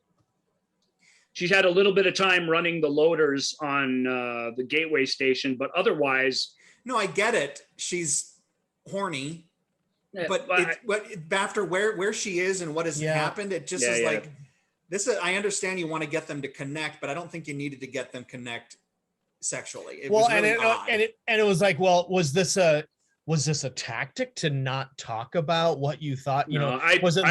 She's had a little bit of time running the loaders on the Gateway station, but otherwise. no, I get it. She's horny, but after where she is and what has happened, it just is like this. I understand you want to get them to connect, but I don't think you needed to get them connect sexually. It was really odd. and it was like, well, was this a tactic to not talk about what you thought? You know, was it?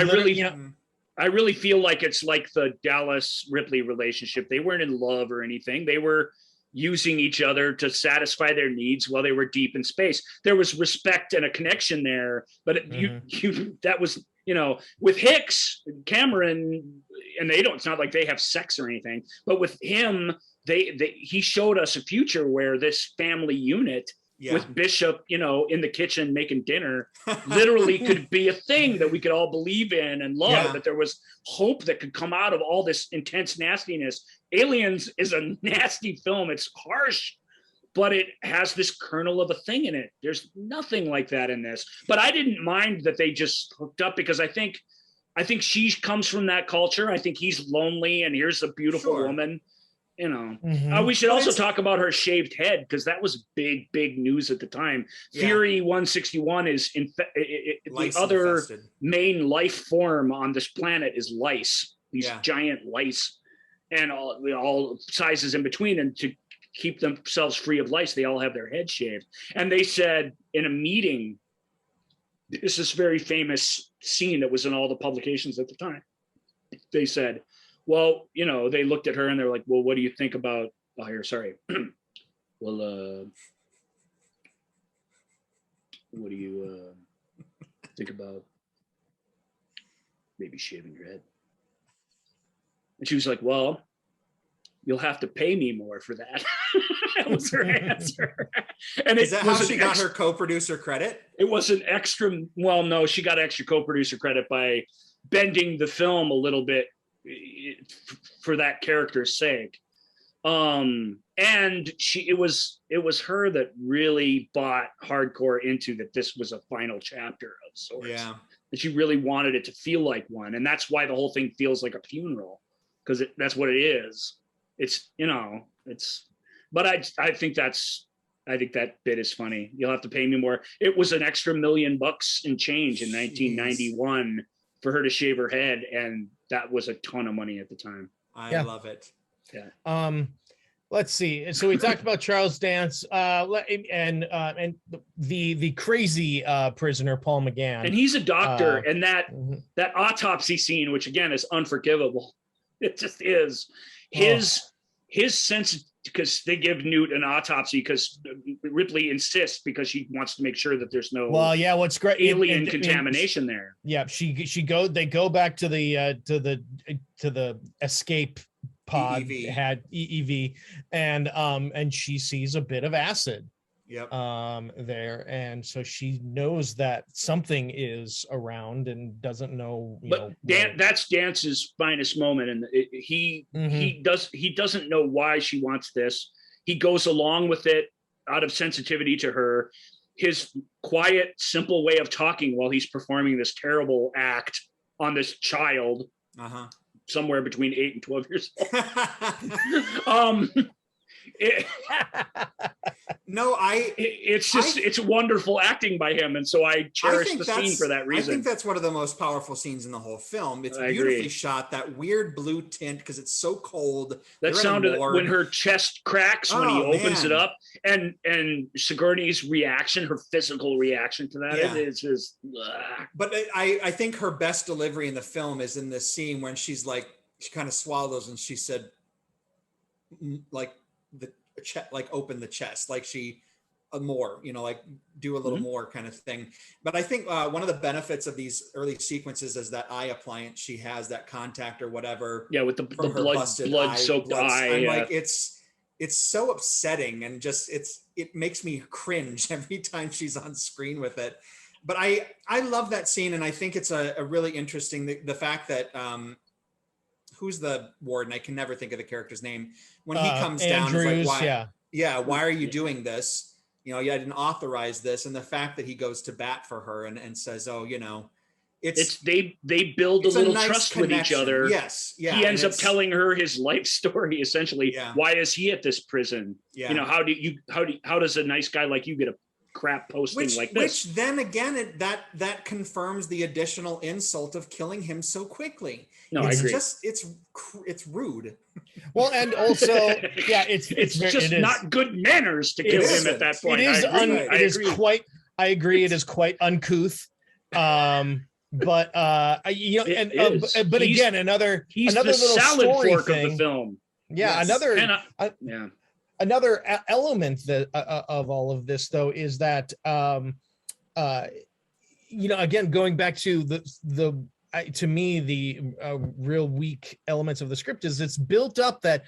I really feel like it's like the Dallas Ripley relationship. They weren't in love or anything. They were using each other to satisfy their needs while they were deep in space. There was respect and a connection there, but that was, with Hicks, Cameron, and it's not like they have sex or anything, but with him, he showed us a future where this family unit with Bishop, in the kitchen making dinner, literally could be a thing that we could all believe in and love, that there was hope that could come out of all this intense nastiness. Aliens is a nasty film. It's harsh, but it has this kernel of a thing in it. There's nothing like that in this. But I didn't mind that they just hooked up, because I think she comes from that culture. I think he's lonely, and here's a beautiful woman. We should also talk about her shaved head, because that was big news at the time. Fury 161 is the other infested. Main life form on this planet is lice. These giant lice, and all sizes in between. And to keep themselves free of lice, they all have their head shaved. And they said in a meeting, this is very famous scene that was in all the publications at the time. They said, well, they looked at her and they're like, well, what do you think about, well, what do you think about maybe shaving your head? And she was like, well, you'll have to pay me more for that. That was her answer. And is that how she got her co-producer credit? It was an extra, well, no, she got extra co-producer credit by bending the film a little bit for that character's sake. And it was her that really bought hardcore into that this was a final chapter of sorts. Yeah. And she really wanted it to feel like one. And that's why the whole thing feels like a funeral, because that's what it is. But I think that bit is funny. You'll have to pay me more. It was an extra $1 million and change in 1991 for her to shave her head. And that was a ton of money at the time. I love it. Yeah. Let's see. So we talked about Charles Dance, and the crazy prisoner Paul McGann, and he's a doctor. And that autopsy scene, which again is unforgivable, it just is. His sense, because they give Newt an autopsy because Ripley insists, because she wants to make sure that there's no what's great alien contamination there. Yeah, they go back to the escape pod EEV. Had EEV, and she sees a bit of acid there, and so she knows that something is around and doesn't know. That's Dance's finest moment, and he doesn't know why she wants this. He goes along with it out of sensitivity to her. His quiet, simple way of talking while he's performing this terrible act on this child, somewhere between 8 and 12 years old. No, it's wonderful acting by him, and so I cherish the scene for that reason. I think that's one of the most powerful scenes in the whole film. It's beautifully shot, that weird blue tint because it's so cold. That sound when her chest cracks when he opens it up, and Sigourney's reaction, her physical reaction to that, is just. But I think her best delivery in the film is in this scene when she's like, she kind of swallows and she said, like open the chest, like she more, like do a little more kind of thing. But I think one of the benefits of these early sequences is that eye appliance she has, that contact or whatever. Yeah, with the blood soaked eye. I'm like, it's so upsetting, and just it makes me cringe every time she's on screen with it. But I love that scene, and I think it's a really interesting the fact that who's the warden? I can never think of the character's name. When he comes down, it's like, why are you doing this? I didn't authorize this. And the fact that he goes to bat for her and says, oh, it's they build a little nice trust connection. with each other. Yes. Yeah. He ends up telling her his life story, essentially. Yeah. Why is he at this prison? Yeah. How does a nice guy like you get a crap posting like this? Which then again, that confirms the additional insult of killing him so quickly. No, I agree. It's rude. Well, and also, it's just not good manners to kill him at that point. I agree. It is quite uncouth. But again, another he's the little salad fork thing of the film. Yeah, yes. Another element of all of this, though, is that again, going back to to me, the real weak elements of the script is it's built up that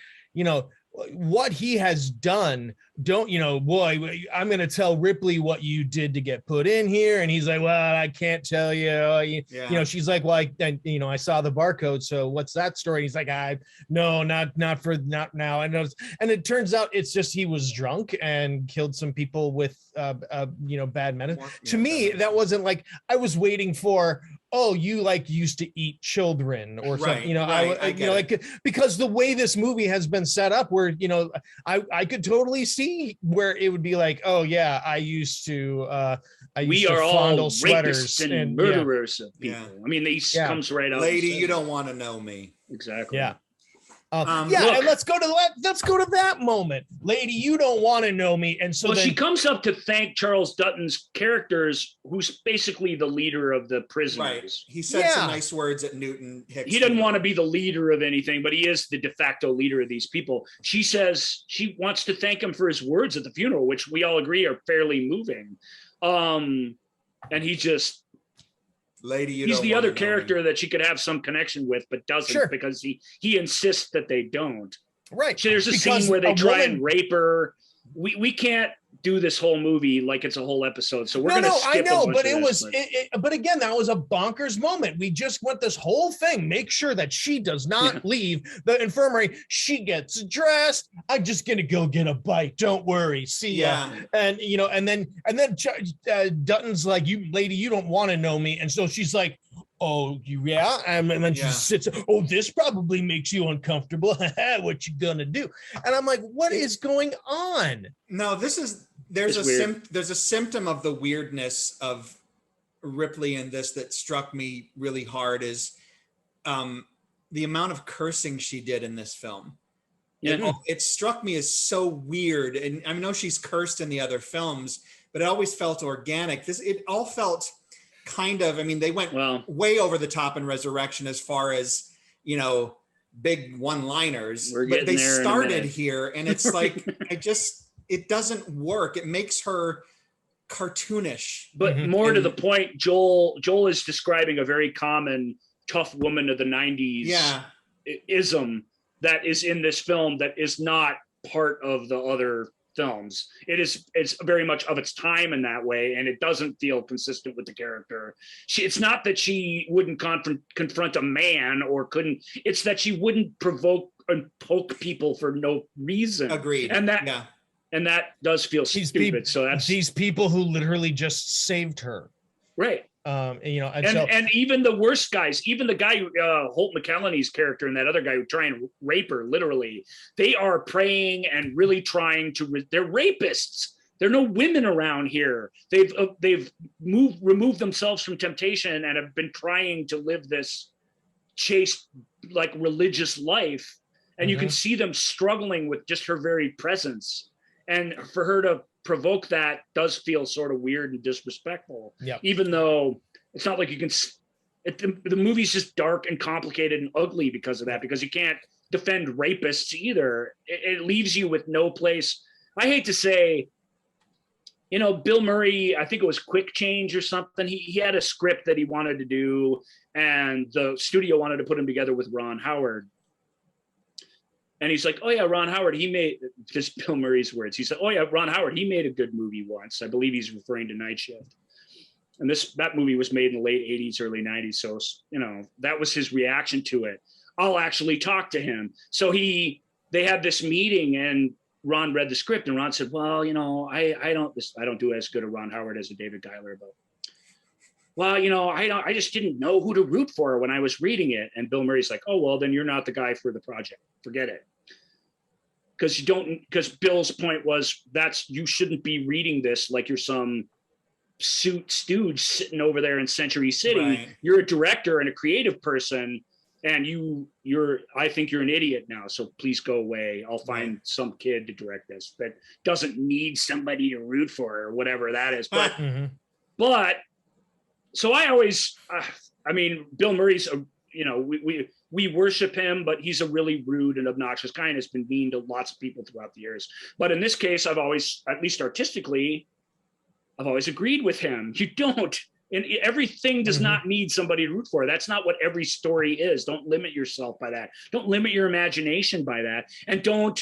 what he has done. Boy, I'm going to tell Ripley what you did to get put in here. And he's like, well, I can't tell you. She's like, well, I saw the barcode. So what's that story? He's like, not now. And it turns out it's just, he was drunk and killed some people with, bad medicine. To me, that wasn't like, I was waiting for, oh, you used to eat children or something, because the way this movie has been set up where, I could totally see where it would be like, oh yeah, I used to fondle sweaters and murderers of people. Yeah. I mean, these comes right out. Lady, you don't want to know me. Exactly. Yeah. And let's go to that moment. Lady, you don't want to know me. And so she comes up to thank Charles Dutton's characters, who's basically the leader of the prisoners. Right. He said some nice words at Newton Hicks. He doesn't want to be the leader of anything, but he is the de facto leader of these people. She says she wants to thank him for his words at the funeral, which we all agree are fairly moving. And he just, Lady, he's the other character that she could have some connection with, but doesn't because he insists that they don't. Right. So there's a scene where they try and rape her. We can't do this whole movie like it's a whole episode, so we're going to skip. I know, but but again, that was a bonkers moment. We just went this whole thing, make sure that she does not leave the infirmary. She gets dressed. I'm just going to go get a bite. Don't worry. See ya. And and then Dutton's like, you lady, you don't want to know me, and so she's like, oh, yeah. And then she sits, oh, this probably makes you uncomfortable. What you gonna do? And I'm like, what is going on? No, there's a symptom of the weirdness of Ripley in this that struck me really hard is the amount of cursing she did in this film. Yeah. It struck me as so weird. And I know she's cursed in the other films, but it always felt organic. It all felt kind of, they went way over the top in Resurrection as far as, big one-liners, but they started here and it's like, it doesn't work. It makes her cartoonish. But more to the point, Joel is describing a very common tough woman of the 90s ism that is in this film that is not part of the other films. It's very much of its time in that way, and it doesn't feel consistent with the character. It's not that she wouldn't confront a man or couldn't, it's that she wouldn't provoke and poke people for no reason. Agreed. And that does feel stupid. So that's these people who literally just saved her. Right. And even the worst guys, even the guy, Holt McCallany's character and that other guy who try and rape her, literally, they are praying and really trying to. They're rapists. There are no women around here. They've removed themselves from temptation and have been trying to live this chaste, like religious life. And you can see them struggling with just her very presence. And for her to provoke that does feel sort of weird and disrespectful. Yeah. Even though it's not like you can. The movie's just dark and complicated and ugly because of that. Because you can't defend rapists either. It leaves you with no place. I hate to say. Bill Murray, I think it was Quick Change or something. He had a script that he wanted to do, and the studio wanted to put him together with Ron Howard. And he's like, oh, yeah, Ron Howard, he made, just Bill Murray's words. He said, oh, yeah, Ron Howard, he made a good movie once. I believe he's referring to Night Shift. And that movie was made in the late 80s, early 90s. So, that was his reaction to it. I'll actually talk to him. So they had this meeting, and Ron read the script, and Ron said, well, I don't do as good a Ron Howard as a David Giler, but I just didn't know who to root for when I was reading it. And Bill Murray's like, oh, well, then you're not the guy for the project. Forget it. Because Bill's point was you shouldn't be reading this like you're some suit stooge sitting over there in Century City. Right. You're a director and a creative person. And I think you're an idiot now. So please go away. I'll find some kid to direct this that doesn't need somebody to root for or whatever that is. But so I always, Bill Murray's, we worship him, but he's a really rude and obnoxious guy and has been mean to lots of people throughout the years. But in this case, I've always, at least artistically, I've always agreed with him. You don't. And everything does not need somebody to root for. That's not what every story is. Don't limit yourself by that. Don't limit your imagination by that. And don't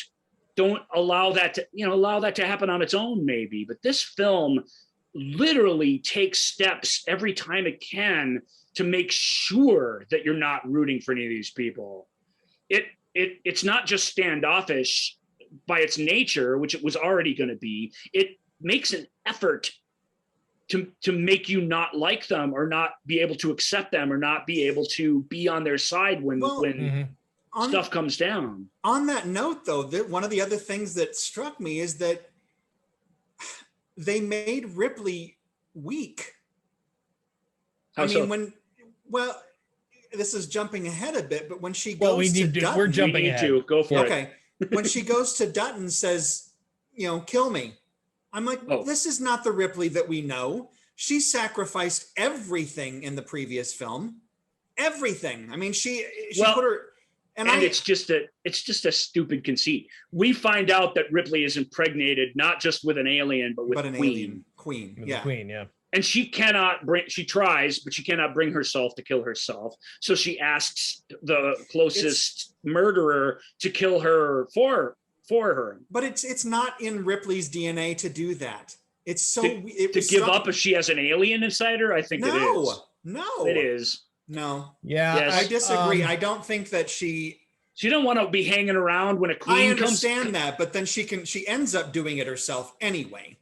allow that to happen on its own, maybe. But this film literally takes steps every time it can to make sure that you're not rooting for any of these people. It's not just standoffish by its nature, which it was already going to be. It makes an effort to make you not like them or not be able to accept them or not be able to be on their side when stuff comes down. On that note, though, one of the other things that struck me is that they made Ripley weak. This is jumping ahead a bit, but when she goes Dutton, we're jumping ahead. Go for it. Okay. When she goes to Dutton, says, kill me. I'm like, This is not the Ripley that we know. She sacrificed everything in the previous film. Everything. I mean, she put her it's just a stupid conceit. We find out that Ripley is impregnated not just with an alien, but with an Queen. Alien queen. With the Queen, yeah. And she tries, but she cannot bring herself to kill herself. So she asks the closest murderer to kill her for her. But it's not in Ripley's DNA to do that. It's so to give up if she has an alien inside her. I think it is. No, it is. No. Yeah, yes. I disagree. I don't think that she don't want to be hanging around when a queen comes. I understand that, but then she ends up doing it herself anyway.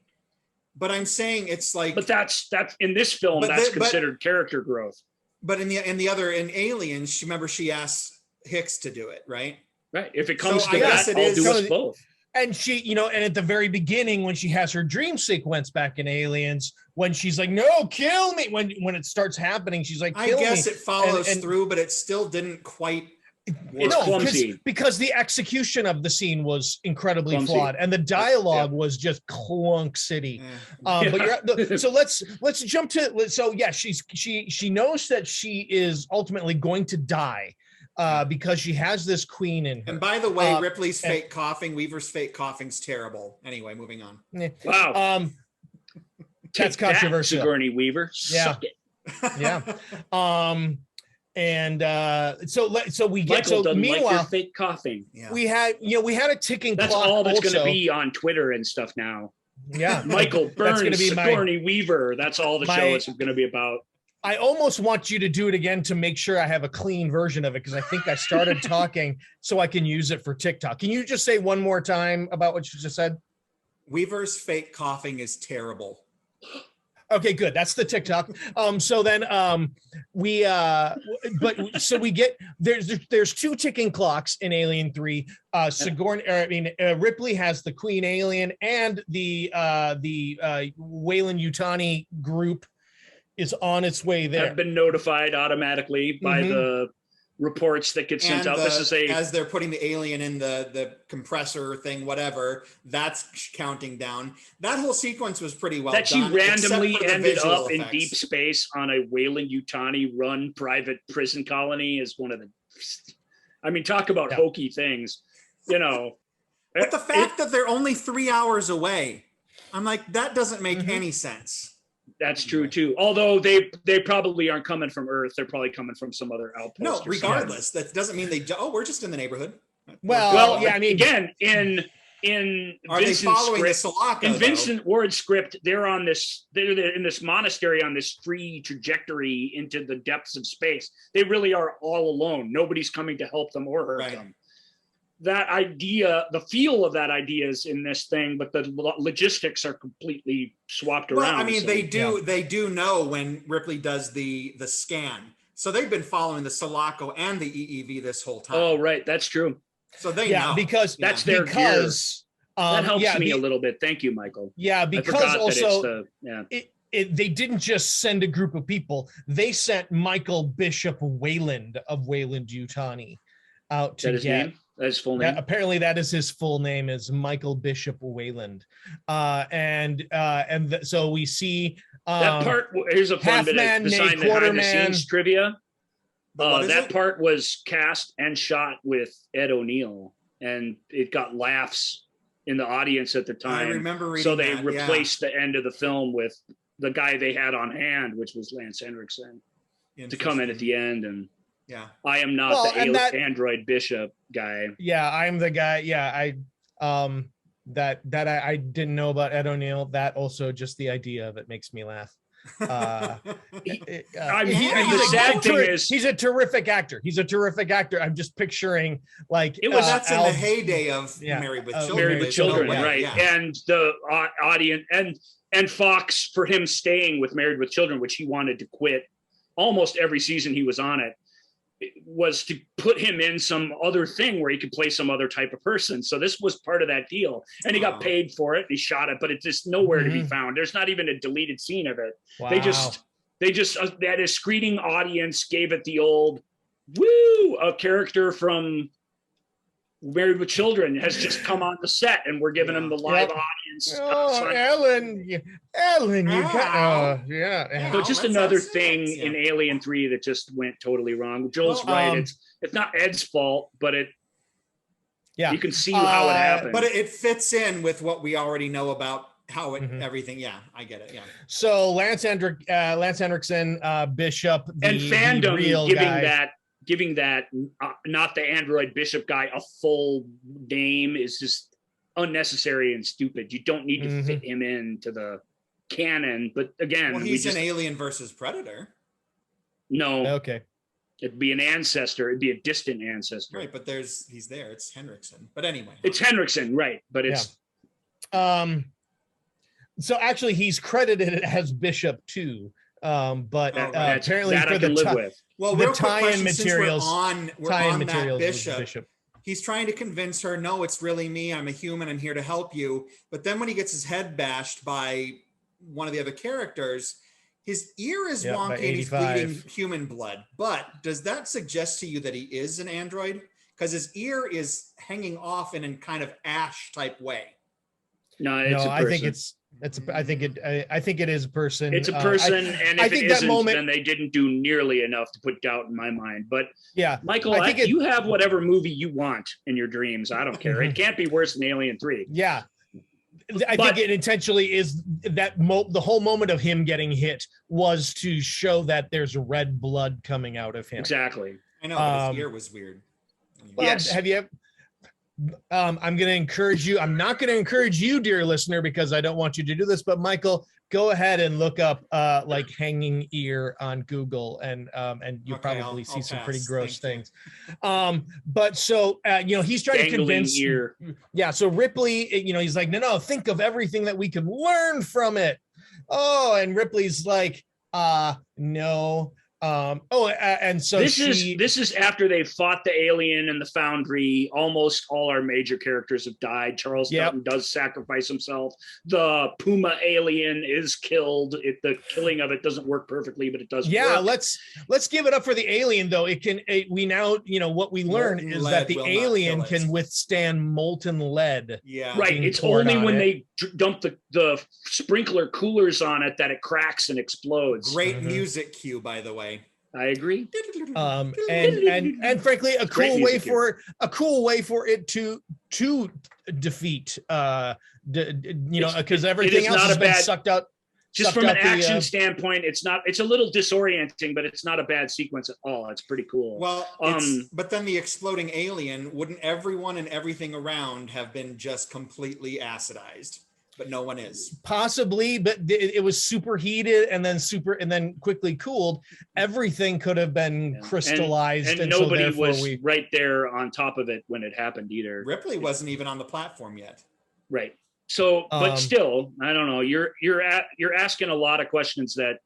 But I'm saying it's like. But that's in this film. That's considered character growth. But in Aliens, she asks Hicks to do it, right? Right. If it comes to that, I'll do us both. And she, and at the very beginning, when she has her dream sequence back in Aliens, when she's like, "No, kill me!" When it starts happening, she's like, "Kill me!" I guess it follows through, but it still didn't quite. It's clumsy because the execution of the scene was incredibly flawed, and the dialogue was just clunk city. But so let's jump to. So yeah, she knows that she is ultimately going to die. Because she has this queen in her. And by the way, Ripley's fake coughing, Weaver's fake coughing's terrible. Anyway, moving on. Wow. That's controversial. Sigourney Weaver. Yeah. Suck it. Yeah. So we get meanwhile like fake coughing. Yeah. We had a ticking clock. That's all that's going to be on Twitter and stuff now. Yeah. Michael Burns, Sigourney Weaver. That's all the show is going to be about. I almost want you to do it again to make sure I have a clean version of it because I think I started talking so I can use it for TikTok. Can you just say one more time about what you just said? Weaver's fake coughing is terrible. Okay, good. That's the TikTok. So then we get there's two ticking clocks in Alien 3. Ripley has the Queen Alien, and the Weyland Yutani group is on its way there. Have been notified automatically by the reports that get sent out. As they're putting the alien in the compressor thing, whatever, that's counting down. That whole sequence was pretty well done. That she randomly ended up in deep space on a Weyland Yutani run private prison colony is one of the, I mean, talk about hokey things, you know. But the fact that they're only 3 hours away, I'm like, that doesn't make any sense. That's true too. Although they probably aren't coming from Earth, they're probably coming from some other outpost. No, regardless, that doesn't mean we're just in the neighborhood. Well, yeah. I mean, again, in are they following the Sulaco? In Vincent Ward's script, they're in this monastery on this free trajectory into the depths of space. They really are all alone. Nobody's coming to help them or hurt them. That idea, the feel of that idea is in this thing, but the logistics are completely swapped around. Well, I mean, they do know when Ripley does the scan. So they've been following the Sulaco and the EEV this whole time. Oh, right. That's true. So they know. Because that's their gear. That helps me a little bit. Thank you, Michael. Yeah, because also they didn't just send a group of people. They sent Michael Bishop Weyland of Weyland Yutani out to get... That's his full name. Apparently, that is his full name, is Michael Bishop Weyland, so we see that part. Here's a fun bit of behind the scenes trivia. That part was cast and shot with Ed O'Neill, and it got laughs in the audience at the time. I remember reading so they that, replaced the end of the film with the guy they had on hand, which was Lance Henriksen, to come in at the end and. Yeah, I am not the android Bishop guy. Yeah, I'm the guy. Yeah, I didn't know about Ed O'Neill. That also, just the idea of it makes me laugh. The sad thing is, he's a terrific actor. I'm just picturing like that's in the heyday of Married with Children. Married with Children, right? Yeah. And the audience and Fox, for him staying with Married with Children, which he wanted to quit almost every season he was on it, was to put him in some other thing where he could play some other type of person. So this was part of that deal, and he got paid for it. He shot it, but it's just nowhere to be found. There's not even a deleted scene of it. Wow. They just that a screening audience gave it the old woo. A character from Married with Children has just come on the set, and we're giving him the live audience. Oh, Ellen, you got So just another thing in Alien 3 that just went totally wrong. Joel's right. It's not Ed's fault, but you can see how it happened. But it fits in with what we already know about how everything. Yeah, I get it. Yeah. So Lance Henriksen, Bishop, and fandom giving that not the android Bishop guy a full name is just unnecessary and stupid. You don't need to fit him into the canon. But again, he's an Alien versus Predator. No. Okay. It'd be an ancestor. It'd be a distant ancestor. Right, but he's there. It's Henriksen. But anyway. It's Henriksen, right. But it's so actually he's credited as Bishop too. But apparently that for I can live with. Well, the real quick tie-in question, materials, we're on that Bishop. He's trying to convince her, no, it's really me. I'm a human. I'm here to help you. But then when he gets his head bashed by one of the other characters, his ear is wonky and he's bleeding human blood. But does that suggest to you that he is an android? Because his ear is hanging off in a kind of ash type way. No, it's a person. I think it is a person. It's a person, and if it isn't, then they didn't do nearly enough to put doubt in my mind. But yeah, Michael, you have whatever movie you want in your dreams. I don't care. It can't be worse than Alien 3. Yeah, I think it intentionally is that the whole moment of him getting hit was to show that there's red blood coming out of him. Exactly. I know, but his ear was weird. Well, yes. Have you? I'm going to encourage you. I'm not going to encourage you, dear listener, because I don't want you to do this. But Michael, go ahead and look up like hanging ear on Google, and you probably see some pretty gross things. But so he's trying to convince. Ear. Yeah. So Ripley, he's like, no, think of everything that we can learn from it. oh, and Ripley's like, no. And so this is after they fought the alien in the Foundry. Almost all our major characters have died. Charles Dutton does sacrifice himself. The Puma alien is killed. The killing of it doesn't work perfectly, but it does. Yeah, work. let's give it up for the alien though. We now, what we learn is that the alien can withstand molten lead. Yeah, right. It's only when they dump the sprinkler coolers on it that it cracks and explodes. Great music cue, by the way. I agree. And frankly, a cool way for it to defeat, because everything else has been sucked out. Just from an action standpoint, it's a little disorienting, but it's not a bad sequence at all. It's pretty cool. Well, but then the exploding alien, wouldn't everyone and everything around have been just completely acidized? But no one is. Possibly, but it was superheated and then quickly cooled. Everything could have been crystallized, and nobody was right there on top of it when it happened either. Ripley wasn't even on the platform yet. Right. So, but still, I don't know. You're asking a lot of questions that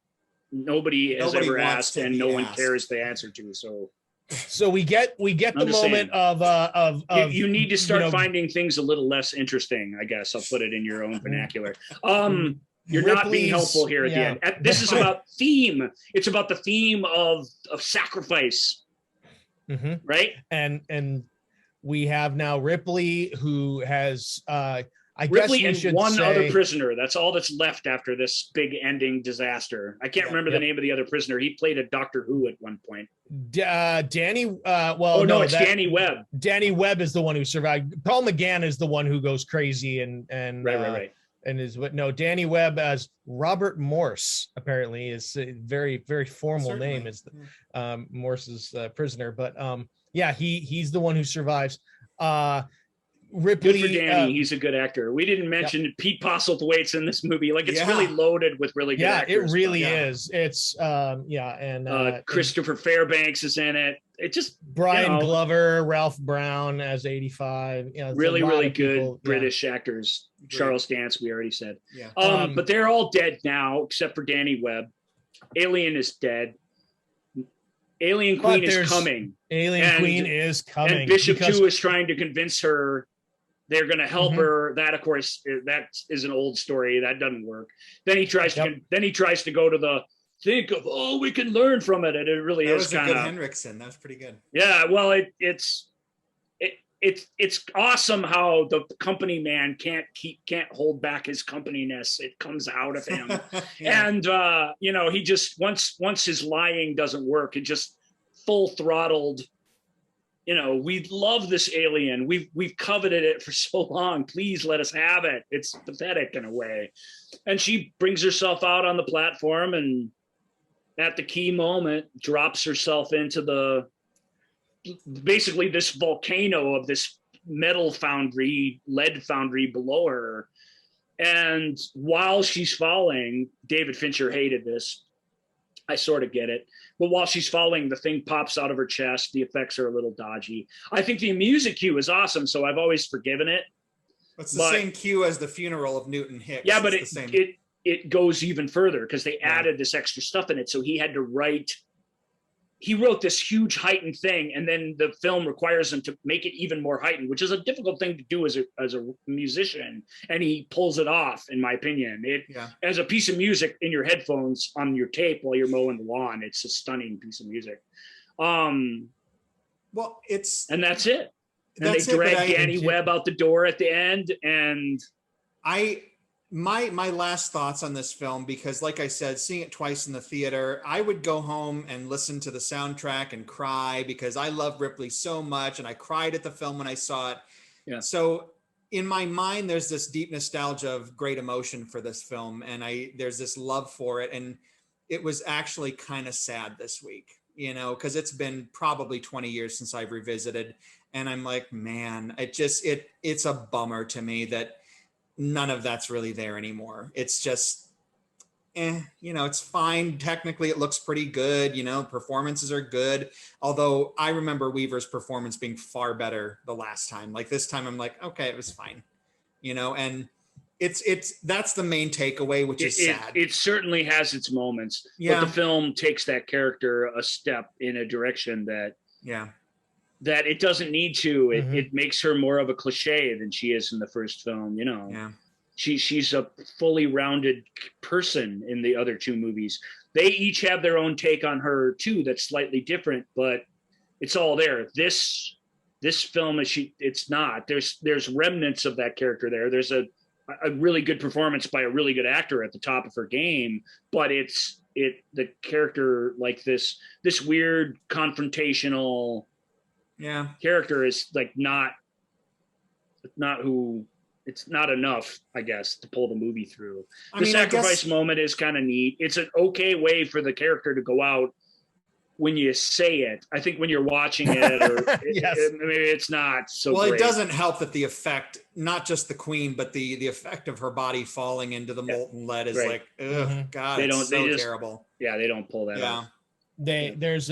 nobody has ever asked, and no one cares the answer to. So we get the moment of you need to start finding things a little less interesting. I guess I'll put it in your own vernacular. You're not being helpful here at the end. This is about theme. It's about the theme of sacrifice, right? And we have now Ripley, who has Ripley and one other prisoner. That's all that's left after this big ending disaster. I can't remember the name of the other prisoner. He played a Doctor Who at one point. Danny. It's Danny Webb. Danny Webb is the one who survived. Paul McGann is the one who goes crazy and right. And Danny Webb as Robert Morse apparently is a very, very formal name is Morse's prisoner. But he's the one who survives. Ripley, good for Danny. He's a good actor. We didn't mention Pete Postlethwaite's in this movie. Like, it's really loaded with really good actors. It really is. It's Christopher Fairbanks is in it. It just Brian Glover, Ralph Brown as 85. Really good British actors. Charles Dance, we already said. Yeah. But they're all dead now except for Danny Webb. Alien is dead. Alien Queen is coming. Queen is coming. And Bishop 2 is trying to convince her they're going to help her. That, of course, that is an old story. That doesn't work. Then he tries to go to we can learn from it. And it really is kind of Henriksen. That was pretty good. Yeah. Well, it's awesome how the company man can't hold back his companyness. It comes out of him. And he just once his lying doesn't work, it just full throttled. We love this alien. We've coveted it for so long. Please let us have it. It's pathetic in a way. And she brings herself out on the platform and at the key moment drops herself into basically this volcano of this metal foundry, lead foundry below her. And while she's falling, David Fincher hated this. I sort of get it. But while she's falling, the thing pops out of her chest. The effects are a little dodgy. I think the music cue is awesome, so I've always forgiven it. It's the same cue as the funeral of Newton Hicks. Yeah, but it goes even further because they added this extra stuff in it. So he had to wrote this huge heightened thing, and then the film requires him to make it even more heightened, which is a difficult thing to do as a musician. And he pulls it off, in my opinion. As a piece of music in your headphones on your tape while you're mowing the lawn, it's a stunning piece of music. And that's it. And they drag Danny Webb out the door at the end. And My last thoughts on this film, because like I said, seeing it twice in the theater, I would go home and listen to the soundtrack and cry because I love Ripley so much, and I cried at the film when I saw it. Yeah. So in my mind, there's this deep nostalgia of great emotion for this film, and there's this love for it, and it was actually kind of sad this week, because it's been probably 20 years since I've revisited, and I'm like, man, it's a bummer to me that none of that's really there anymore. It's just, it's fine. Technically, it looks pretty good. Performances are good. Although I remember Weaver's performance being far better the last time. Like this time, I'm like, okay, it was fine. And it's that's the main takeaway, which is sad. It certainly has its moments, Yeah. but the film takes that character a step in a direction that it doesn't need to. It makes her more of a cliche than she is in the first film. You know, she's a fully rounded person in the other two movies. They each have their own take on her too, that's slightly different, but it's all there. This film it's not. There's remnants of that character there. There's a really good performance by a really good actor at the top of her game, but the character, like this weird confrontational character, is like it's not enough, I guess, to pull the movie through. The sacrifice moment is kind of neat. It's an okay way for the character to go out when you say it. I think when you're watching it, or maybe it's not so well, great. It doesn't help that the effect, not just the queen, but the effect of her body falling into the molten lead is like, ugh, God, it's so terrible. Yeah, they don't pull that off. It's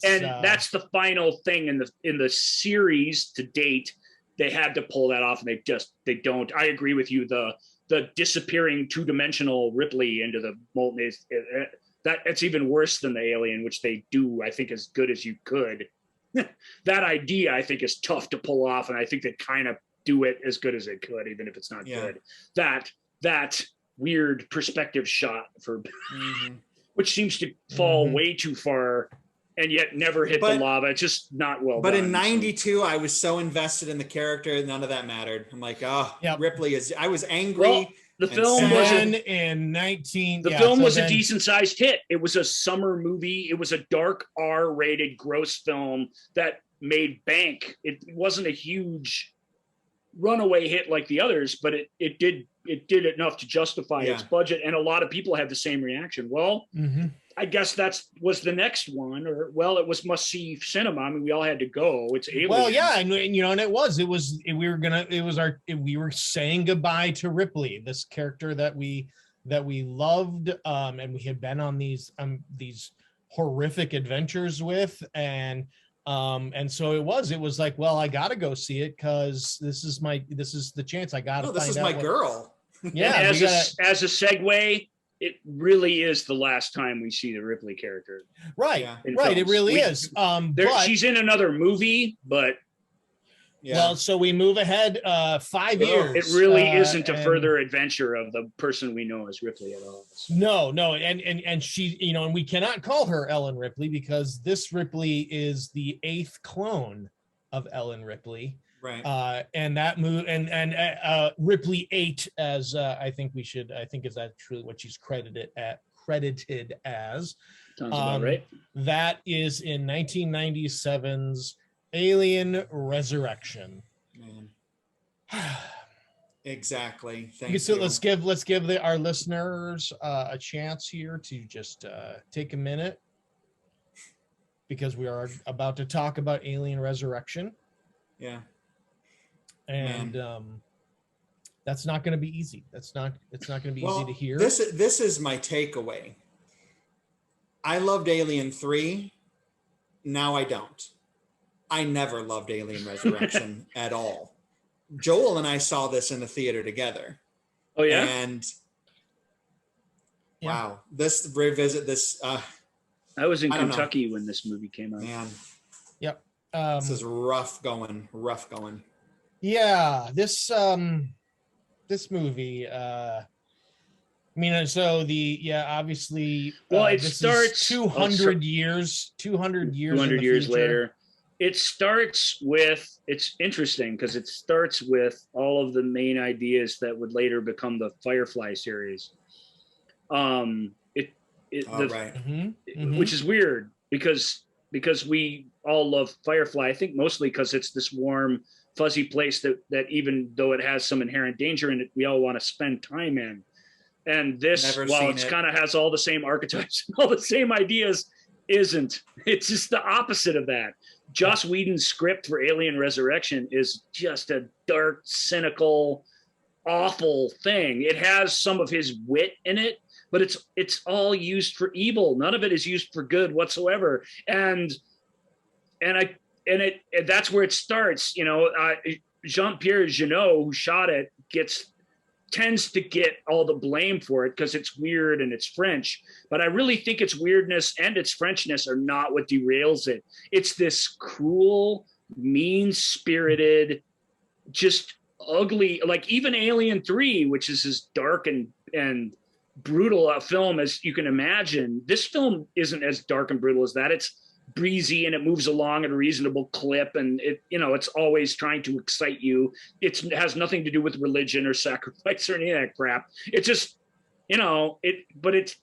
that's the final thing in the series to date. They had to pull that off, and they don't. I agree with you. The disappearing two-dimensional Ripley into the molten is it's even worse than the alien, which they do, I think, as good as you could. That idea, I think, is tough to pull off, and I think they kind of do it as good as they could, even if it's not good. That weird perspective shot for which seems to fall way too far and yet never hit the lava. It's just not well done. But in '92, I was so invested in the character, none of that mattered. I'm like, Ripley is. I was angry. Well, the film was in 19. The film was a decent sized hit. It was a summer movie. It was a dark R-rated gross film that made bank. It wasn't a huge runaway hit like the others, but it did enough to justify its budget, and a lot of people had the same reaction. Well, I guess was the next one, or it was must see cinema. I mean, we all had to go. It's Alien. Well, yeah, and we were saying goodbye to Ripley, this character that we loved, and we had been on these horrific adventures with, and so it was like, well, I gotta go see it because this is the chance. I gotta. This is my girl. Yeah. As a segue, it really is the last time we see the Ripley character. Right. Right. It really is. But she's in another movie, but. Yeah. Well, so we move ahead 5 years. It really isn't a further adventure of the person we know as Ripley at all. No, and she, and we cannot call her Ellen Ripley because this Ripley is the 8th clone of Ellen Ripley. Right. And that move and Ripley 8, as I think is actually what she's credited as. Sounds about right. That is in 1997's Alien Resurrection. Man. Exactly. Thank so you. let's give our listeners a chance here to just take a minute, because we are about to talk about Alien Resurrection. Yeah. And that's not going to be easy. It's not going to be easy to hear. This is my takeaway. I loved Alien 3. Now I don't. I never loved Alien Resurrection at all. Joel and I saw this in the theater together. Oh yeah. And wow, this revisit this. I was in Kentucky when this movie came out. Man. Yep. This is rough going. Yeah, this movie. Obviously. It starts 200 years. 200 years later. It starts with. It's interesting because it starts with all of the main ideas that would later become the Firefly series. Which is weird because we all love Firefly. I think mostly because it's this warm, fuzzy place that even though it has some inherent danger in it, we all want to spend time in. And this, while it kind of has all the same archetypes and all the same ideas, isn't. It's just the opposite of that. Joss Whedon's script for Alien Resurrection is just a dark, cynical, awful thing. It has some of his wit in it, but it's all used for evil. None of it is used for good whatsoever. And that's where it starts. Jean-Pierre Jeunet, who shot it, gets tends to get all the blame for it because it's weird and it's French. But I really think its weirdness and its Frenchness are not what derails it. It's this cruel, mean-spirited, just ugly, like even Alien 3, which is as dark and brutal a film as you can imagine. This film isn't as dark and brutal as that. It's breezy and it moves along at a reasonable clip, and it's always trying to excite you. It has nothing to do with religion or sacrifice or any of that crap. It's just, but it's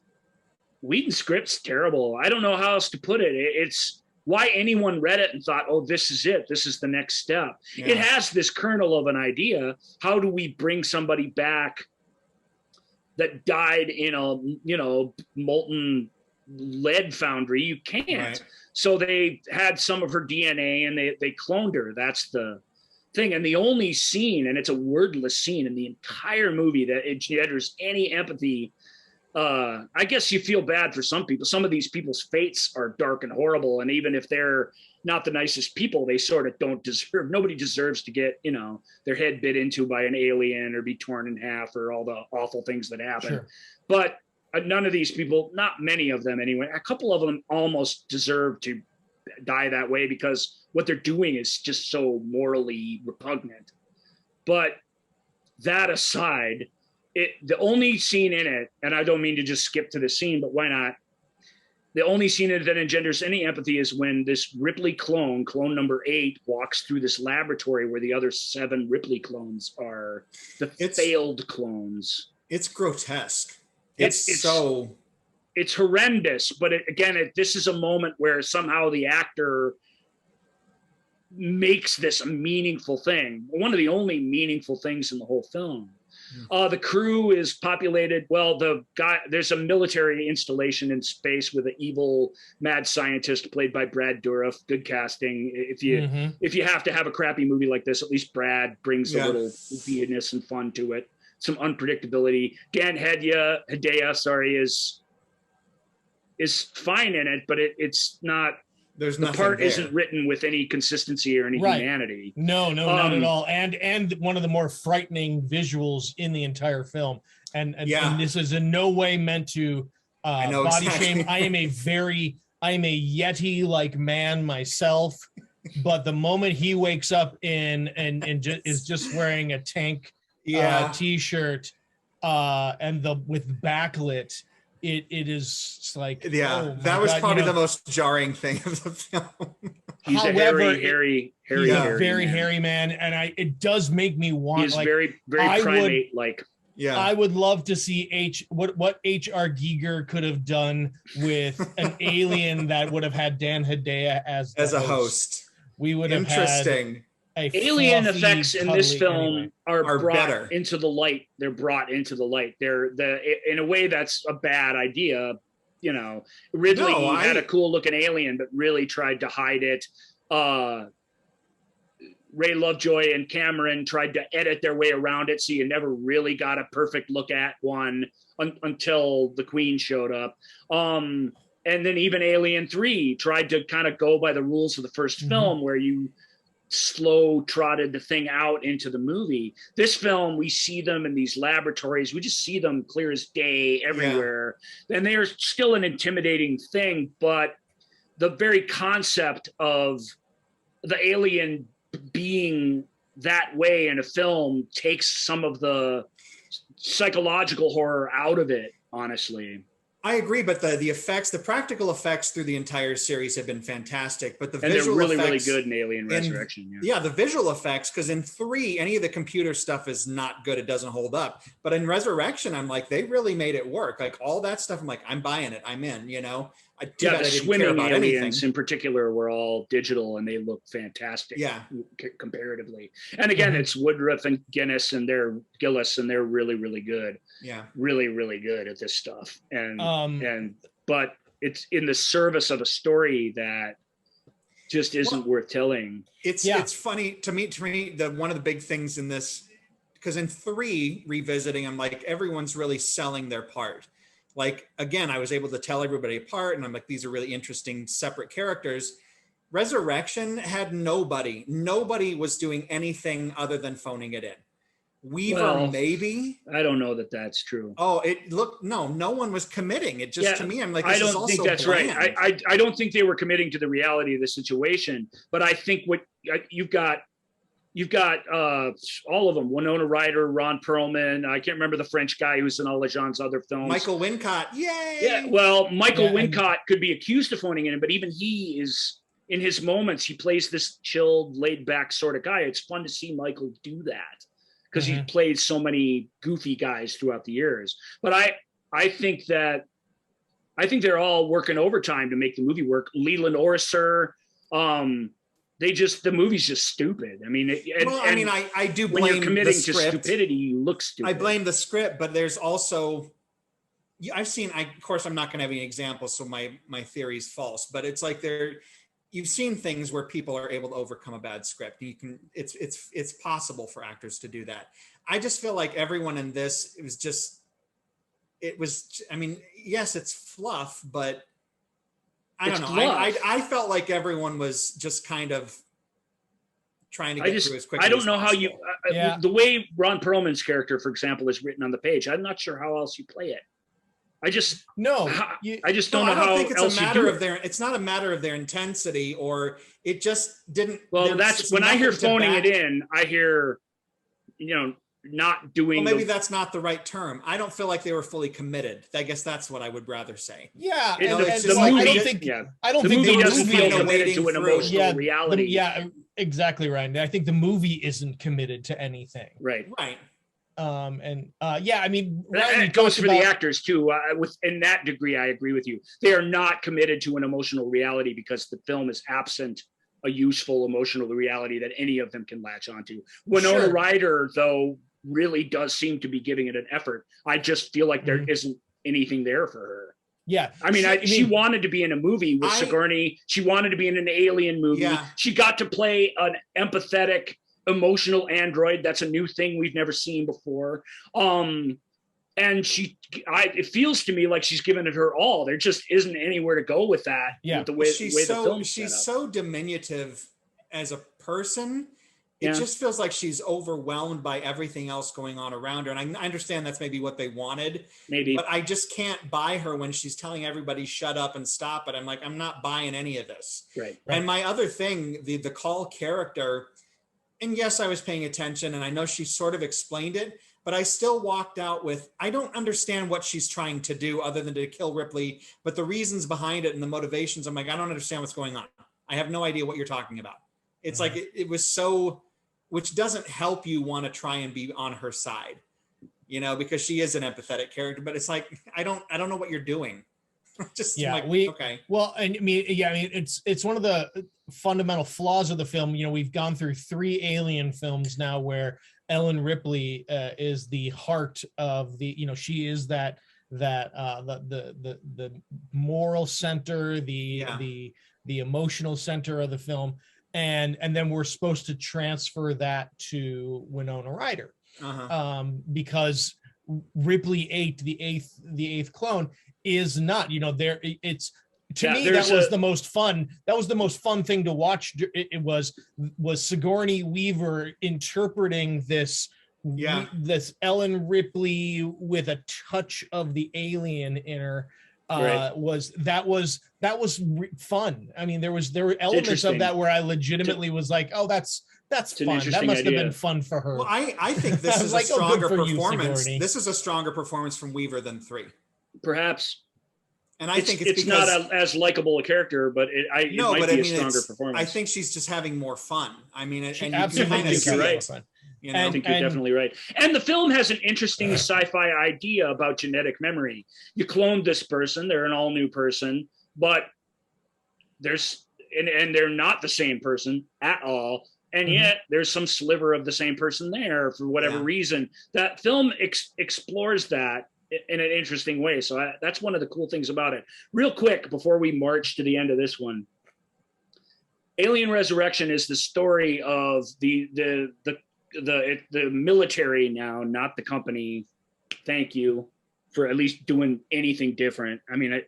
Whedon's script's terrible. I don't know how else to put it. It's why anyone read it and thought, oh, this is it. This is the next step. Yeah. It has this kernel of an idea. How do we bring somebody back that died in a, molten lead foundry? You can't. Right. So they had some of her DNA and they cloned her. That's the thing. And the only scene, and it's a wordless scene in the entire movie that engenders any empathy. I guess you feel bad for some people. Some of these people's fates are dark and horrible. And even if they're not the nicest people, they sort of don't deserve, nobody deserves to get, their head bit into by an alien or be torn in half or all the awful things that happen. Sure. But none of these people, not many of them anyway, a couple of them almost deserve to die that way because what they're doing is just so morally repugnant. But that aside, the only scene in it, and I don't mean to just skip to the scene, but why not? The only scene in it that engenders any empathy is when this Ripley clone number 8, walks through this laboratory where the other 7 Ripley clones are, the failed clones. It's grotesque. It's horrendous. But this is a moment where somehow the actor makes this a meaningful thing. One of the only meaningful things in the whole film. The crew is populated. Well, there's a military installation in space with an evil mad scientist played by Brad Dourif. Good casting. If you have to have a crappy movie like this, at least Brad brings a little goofiness and fun to it. Some unpredictability. Dan Hedaya, is fine in it, but it's not. There's the part there. Isn't written with any consistency or any humanity. No, not at all. And one of the more frightening visuals in the entire film. And this is in no way meant to body shame. I am a Yeti-like man myself, but the moment he wakes up and is just wearing a tank t-shirt with backlit. It is like that was probably the most jarring thing of the film. He's a hairy man, and it does make me want. He's very primate like. Yeah, I would love to see what H.R. Giger could have done with an alien that would have had Dan Hedaya as a host. We would have had alien effects in this film are brought better into the light. They're brought into the light. In a way that's a bad idea. Ridley had a cool looking alien, but really tried to hide it. Ray Lovejoy and Cameron tried to edit their way around it, so you never really got a perfect look at one until the Queen showed up. And then even Alien 3 tried to kind of go by the rules of the first film, where you slow trotted the thing out into the movie. This film, we see them in these laboratories. We just see them clear as day everywhere. And they're still an intimidating thing, but the very concept of the alien being that way in a film takes some of the psychological horror out of it, honestly. I agree, but the effects, the practical effects through the entire series have been fantastic. But the visual effects, really good in Alien Resurrection. Yeah, the visual effects, because in 3, any of the computer stuff is not good. It doesn't hold up. But in Resurrection, I'm like, they really made it work. Like all that stuff, I'm like, I'm buying it. I'm in. The swimming aliens in particular were all digital and they look fantastic. Yeah, comparatively. And again, it's Woodruff and Gillis, and they're really, really good. Yeah, really, really good at this stuff. But it's in the service of a story that just isn't worth telling. It's funny to me. One of the big things in this, because in 3 revisiting, I'm like, everyone's really selling their part. Like, again, I was able to tell everybody apart, and I'm like, these are really interesting separate characters. Resurrection had nobody was doing anything other than phoning it in. Weaver, Well, maybe. I don't know that that's true. Oh, no one was committing. It just, to me, I'm like, this I is don't also think that's bland. right. I don't think they were committing to the reality of the situation, but I think you've got all of them: Winona Ryder, Ron Perlman. I can't remember the French guy who's in all of Jean's other films. Michael Wincott, yay! Yeah, well, Michael Wincott could be accused of phoning it in, but even he is, in his moments, he plays this chilled, laid-back sort of guy. It's fun to see Michael do that because he's played so many goofy guys throughout the years. But I think they're all working overtime to make the movie work. Leland Orser, the movie's just stupid. I mean, I do blame when you're committing the to script. stupidity, you look stupid. I blame the script, but there's also, of course, I'm not going to have any examples, so my theory is false. But it's like you've seen things where people are able to overcome a bad script. It's possible for actors to do that. I just feel like everyone in this, I mean, yes, it's fluff, but I don't know. I felt like everyone was just kind of trying to get through as quickly. I don't as know possible. the way Ron Perlman's character, for example, is written on the page. I'm not sure how else you play it. I just don't know how think it's else a matter you do of it's not a matter of their intensity, or it just didn't. Well, that's when I hear phoning it in, I hear, not doing. Well, maybe that's not the right term. I don't feel like they were fully committed. I guess that's what I would rather say. Yeah, I don't think the movie doesn't feel committed to an emotional reality. Exactly right. I think the movie isn't committed to anything. Right. I mean, it goes for the actors too. In that degree, I agree with you. They are not committed to an emotional reality because the film is absent a useful emotional reality that any of them can latch onto. Winona Ryder, though, really does seem to be giving it an effort. I just feel like there isn't anything there for her. Yeah. I mean, she wanted to be in a movie with Sigourney. She wanted to be in an alien movie. Yeah. She got to play an empathetic, emotional android. That's a new thing we've never seen before. And it feels to me like she's given it her all. There just isn't anywhere to go with that. Yeah. With the way the film she's so diminutive as a person. It just feels like she's overwhelmed by everything else going on around her. And I understand that's maybe what they wanted. Maybe. But I just can't buy her when she's telling everybody shut up and stop it. I'm like, I'm not buying any of this. Right. And my other thing, the Call character, and yes, I was paying attention and I know she sort of explained it, but I still walked out with, I don't understand what she's trying to do other than to kill Ripley, but the reasons behind it and the motivations, I'm like, I don't understand what's going on. I have no idea what you're talking about. It's like, it was so, which doesn't help you want to try and be on her side, because she is an empathetic character, but it's like, I don't know what you're doing. Okay. Well, and I mean, it's one of the fundamental flaws of the film. We've gone through 3 Alien films now where Ellen Ripley is the heart of the, she is the moral center, the emotional center of the film. And then we're supposed to transfer that to Winona Ryder, because Ripley 8, the eighth clone, is not. It's to me that was the most fun. That was the most fun thing to watch. It was Sigourney Weaver interpreting this Ellen Ripley with a touch of the alien in her. Was fun. I mean, there were elements of that where I legitimately was like, oh, that's fun. That must have been fun for her. Well, I think this is a stronger performance. This is a stronger performance from Weaver than 3. Perhaps. And I think it's not as likable a character, but it might be a stronger performance. I think she's just having more fun. I mean, absolutely, you're right. I think you're definitely right. And the film has an interesting sci-fi idea about genetic memory. You cloned this person, they're an all new person, but and they're not the same person at all. And yet there's some sliver of the same person there for whatever reason. That film explores that in an interesting way. So that's one of the cool things about it. Real quick, before we march to the end of this one, Alien Resurrection is the story of the military now, not the company. Thank you for at least doing anything different. I mean,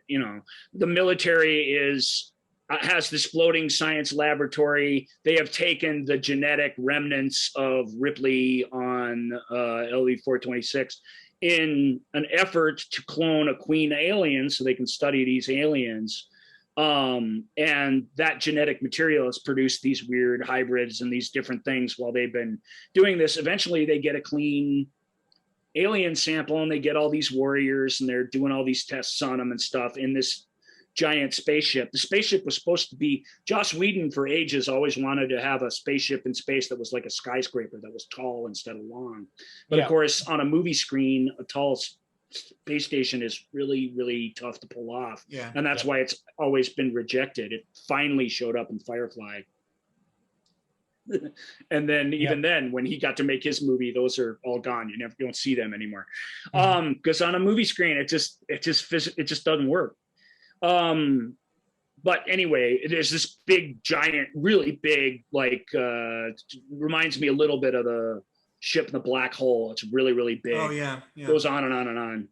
the military is has this floating science laboratory. They have taken the genetic remnants of Ripley on LV-426 in an effort to clone a queen alien so they can study these aliens. And that genetic material has produced these weird hybrids and these different things while they've been doing this. Eventually they get a clean alien sample and they get all these warriors and they're doing all these tests on them and stuff in this giant spaceship. The spaceship was supposed to be, Joss Whedon for ages always wanted to have a spaceship in space that was like a skyscraper, that was tall instead of long. But of course, on a movie screen, a tall space station is really, really tough to pull off. Yeah. And that's why it's always been rejected. It finally showed up in Firefly. And then even then, when he got to make his movie, those are all gone. You don't see them anymore. Because on a movie screen, it just doesn't work. But anyway, there's this big, giant, really big, like, reminds me a little bit of the ship in the black hole. It's really, really big. Oh yeah. Goes on and on and on.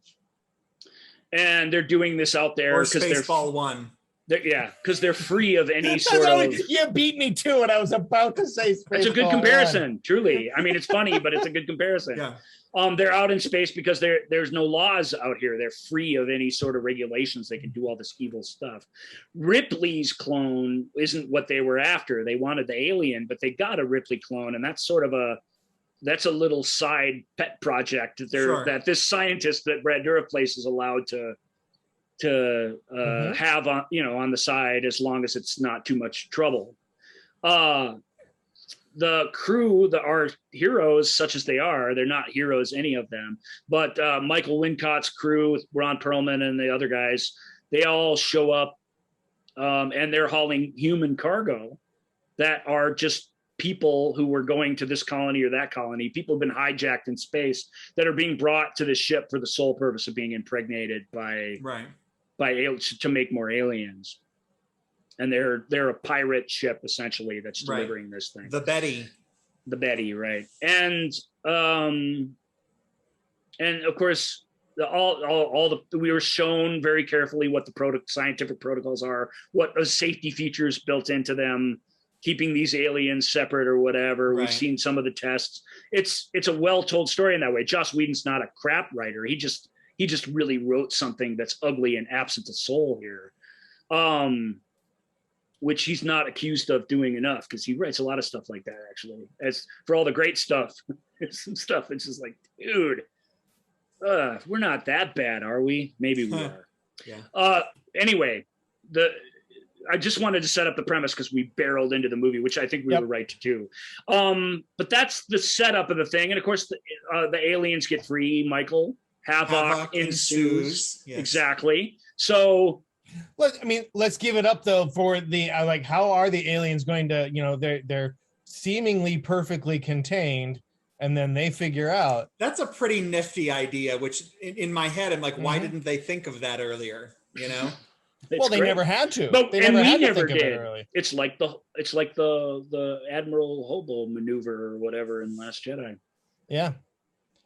And they're doing this out there because they're Spaceball 1. Because they're free of any sort of. You beat me to it. I was about to say Spaceball. It's a good comparison, truly. I mean, it's funny, but it's a good comparison. Yeah. They're out in space because there's no laws out here. They're free of any sort of regulations. They can do all this evil stuff. Ripley's clone isn't what they were after. They wanted the alien, but they got a Ripley clone, and that's sort of that's a little side pet project that this scientist that Brad Dourif plays is allowed to have on, on the side, as long as it's not too much trouble. The crew, our heroes, such as they are, they're not heroes, any of them, but Michael Wincott's crew, Ron Perlman and the other guys, they all show up and they're hauling human cargo that are just people who were going to this colony or that colony. People have been hijacked in space that are being brought to the ship for the sole purpose of being impregnated by aliens to make more aliens. And they're a pirate ship essentially that's delivering this thing. The Betty, right? And of course, we were shown very carefully what the scientific protocols are, what the safety features built into them, keeping these aliens separate or whatever. We've seen some of the tests. It's a well-told story in that way. Joss Whedon's not a crap writer. He just really wrote something that's ugly and absent of soul here. Which he's not accused of doing enough, because he writes a lot of stuff like that, actually. As for all the great stuff, some stuff, it's just like, dude, we're not that bad, are we? Maybe we are. Yeah. Anyway, I just wanted to set up the premise because we barreled into the movie, which I think we were right to do. But that's the setup of the thing. And of course, the aliens get free. Michael, Havoc ensues. Yes. Exactly. So... let's give it up though for the how are the aliens going to, they're seemingly perfectly contained, and then they figure out that's a pretty nifty idea, which in my head I'm like, why didn't they think of that earlier? Well, they never had to. But They we never had to never think of it did. early. It's like the Admiral Hobo maneuver or whatever in Last Jedi. Yeah.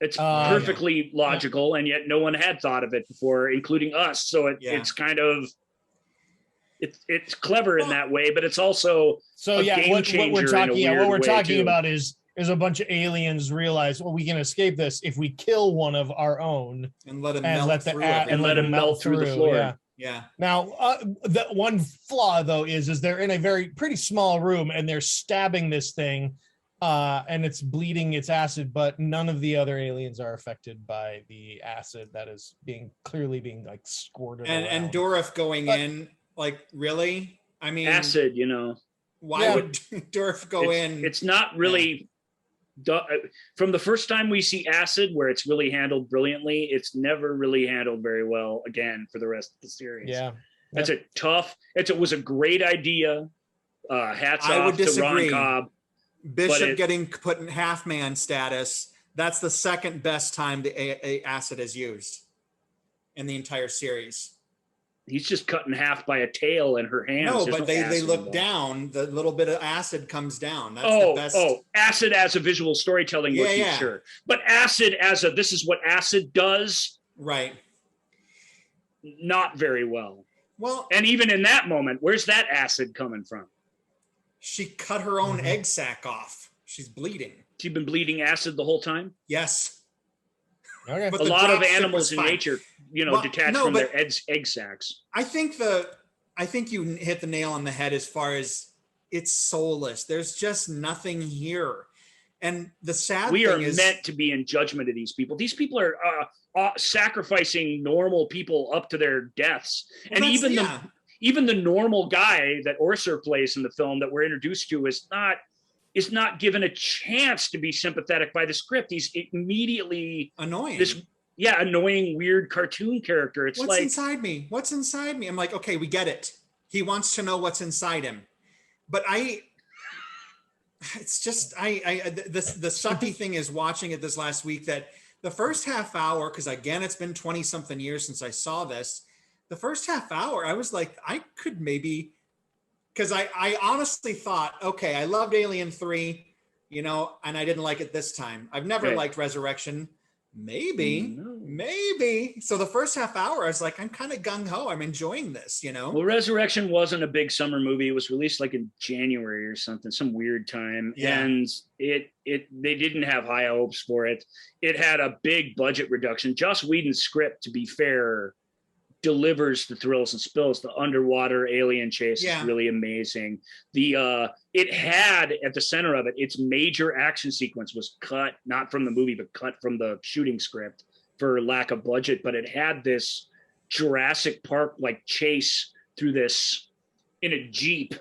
It's perfectly logical, and yet no one had thought of it before, including us. So it's kind of it's clever in that way, but it's also what we're talking about is a bunch of aliens realize, well, we can escape this if we kill one of our own and let him let him melt through the floor. Yeah. Now, the one flaw though is they're in a pretty small room and they're stabbing this thing. And it's bleeding, it's acid, but none of the other aliens are affected by the acid that is clearly being like squirted around. And Dourif going in, like, really? I mean, acid, why would Dourif go in? It's not really from the first time we see acid where it's really handled brilliantly, it's never really handled very well again for the rest of the series. That's it was a great idea. Hats off to Ron Cobb. Bishop getting put in half-man status, that's the second best time the acid is used in the entire series. He's just cut in half by a tail in her hands. No, but they look down, the little bit of acid comes down. That's the best. Acid as a visual storytelling motif, sure. But acid as this is what acid does. Right. Not very well. Well, And even in that moment, where's that acid coming from? she cut her own egg sac off. She's bleeding. She's been bleeding acid the whole time. Yes. Okay. But A the lot of dropstick animals was in fine. nature, Well, detach no, from but- their egg sacs. I think you hit the nail on the head as far as it's soulless. There's just nothing here. And the sad We thing are is meant to be in judgment of these people. These people are sacrificing normal people up to their deaths, well, and that's- even the normal guy that Orser plays in the film that we're introduced to is not given a chance to be sympathetic by the script. He's immediately annoying. Annoying, weird cartoon character. It's What's like, inside me? What's inside me? I'm like, okay, we get it. He wants to know what's inside him. But it's just the sucky thing is watching it this last week that the first half hour, because again, it's been 20 something years since I saw this. The first half hour, I was like, I could maybe, because I honestly thought, okay, I loved Alien 3, and I didn't like it this time. I've never Okay. liked Resurrection. Maybe. No. So the first half hour, I was like, I'm kind of gung ho. I'm enjoying this, Well, Resurrection wasn't a big summer movie. It was released like in January or something, some weird time. Yeah. And they didn't have high hopes for it. It had a big budget reduction. Joss Whedon's script, to be fair, delivers the thrills and spills. The underwater alien chase Yeah. is really amazing. It had at the center of it, its major action sequence was cut, not from the movie, but cut from the shooting script for lack of budget. But it had this Jurassic Park like chase through this in a Jeep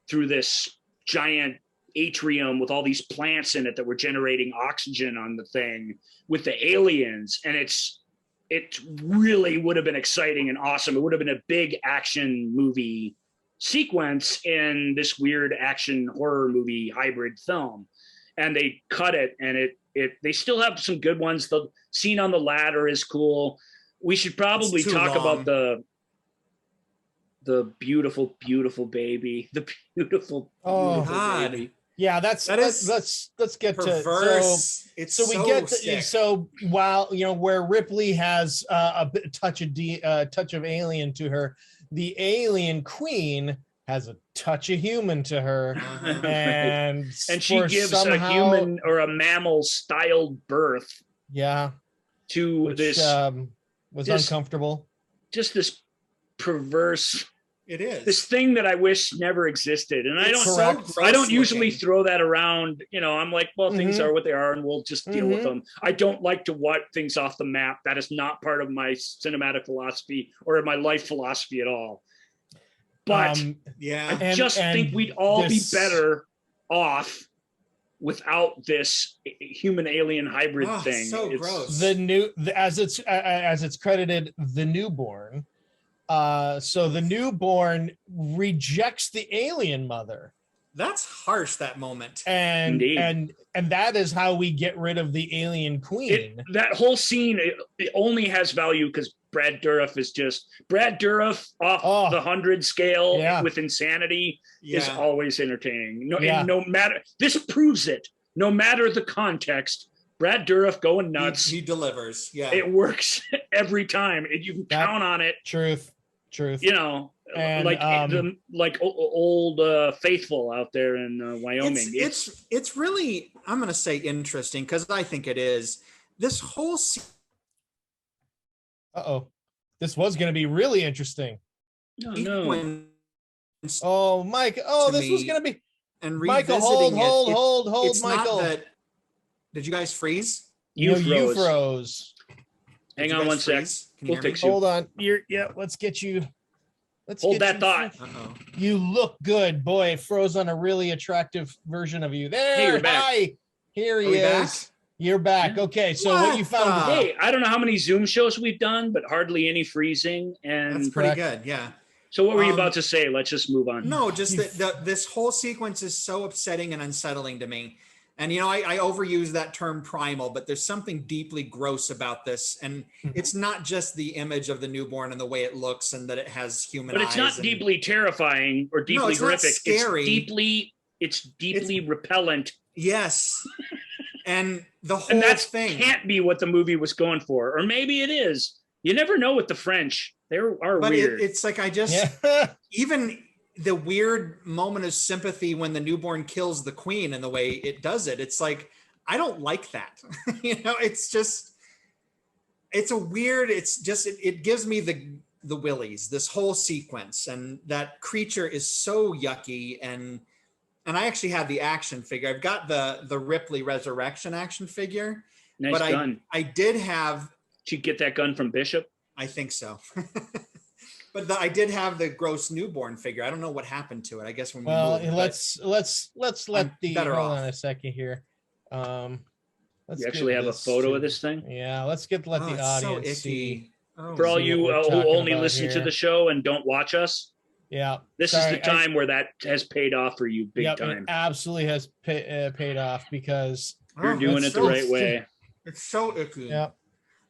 through this giant atrium with all these plants in it that were generating oxygen on the thing with the aliens. And it really would have been exciting and awesome. It would have been a big action movie sequence in this weird action horror movie hybrid film. And they cut it, and they still have some good ones. The scene on the ladder is cool. We should probably It's too talk long. about the beautiful, beautiful baby. The beautiful, Oh, beautiful God. baby. Yeah, That let's is get to perverse. It's so we so get sick. so while where Ripley has a touch of alien to her, the alien queen has a touch of human to her, Uh-huh. and And she gives a human or a mammal styled birth to which this was this- uncomfortable. just this perverse It is. this thing that I wish never existed. And It's so Correct. gross I don't usually looking. throw that around. I'm like, well, things Mhm. are what they are, and we'll just deal with Mhm. them. I don't like to wipe things off the map. That is not part of my cinematic philosophy or my life philosophy at all. But Yeah. I just think we'd all this- be better off without this human alien hybrid Oh, thing. so gross. as it's credited, the newborn. So the newborn rejects the alien mother, That's harsh, that moment. and Indeed. and that is how we get rid of the alien queen. That whole scene it only has value because Brad Dourif off Oh. the 100 scale Yeah. with insanity is Yeah. always entertaining. Yeah. No matter, this proves it. No matter the context, Brad Dourif going nuts. He delivers. Yeah. It works every time. You can That- count on it. Truth. And, like old faithful out there in Wyoming. It's really, I'm going to say interesting because I think it is. This whole This was going to be really interesting. no. sequence Oh, Mike. Oh, To this was me, going to be and Michael. revisiting Hold, it's Michael. not that. Did you guys freeze? You You froze. froze. Did Hang you on guys one sec. freeze? Can We'll hear me? fix you. Hold on. Let's get you. Let's Hold get that you- thought. Uh-oh. You look good, boy. It froze on a really attractive version of you. There. Hey, you're back. Hi. Here he Are we is. back? You're back. Okay. So what you What found? the- Hey, I don't know how many Zoom shows we've done, but hardly any freezing. And That's pretty Correct. good. Yeah. so, what were you Um, about to say? Let's just move on. No, just that this whole sequence is so upsetting and unsettling to me. And, I overuse that term primal, but there's something deeply gross about this. And it's not just the image of the newborn and the way it looks and that it has human But it's eyes. not and- deeply terrifying or deeply it's not horrific. scary. It's deeply repellent, Yes. And the whole and that thing. can't be what the movie was going for. Or maybe it is. You never know with the French. They are But weird. it's like, I just, Yeah. even the weird moment of sympathy when the newborn kills the queen and the way it does it, it's like, I don't like that. It's just, it's a weird, it gives me the willies, this whole sequence. And that creature is so yucky. And I actually have the action figure. I've got the Ripley Resurrection action figure. Nice but gun. I did have. Did you get that gun from Bishop? I think so. But I did have the gross newborn figure. I don't know what happened to it. I guess when we Well, moved, let's let I'm the better hold off. on a second here. Let's You actually give have a this photo to- of this thing? Yeah, let's let Oh, the it's so audience see. icky. Oh, For all see you what we're who talking only about listen to here. the show and don't watch us, Yeah, this sorry, is the time where that has paid off for you big Yep, time. it absolutely has paid off because You're doing it's it the so- right way. It's so icky. yeah,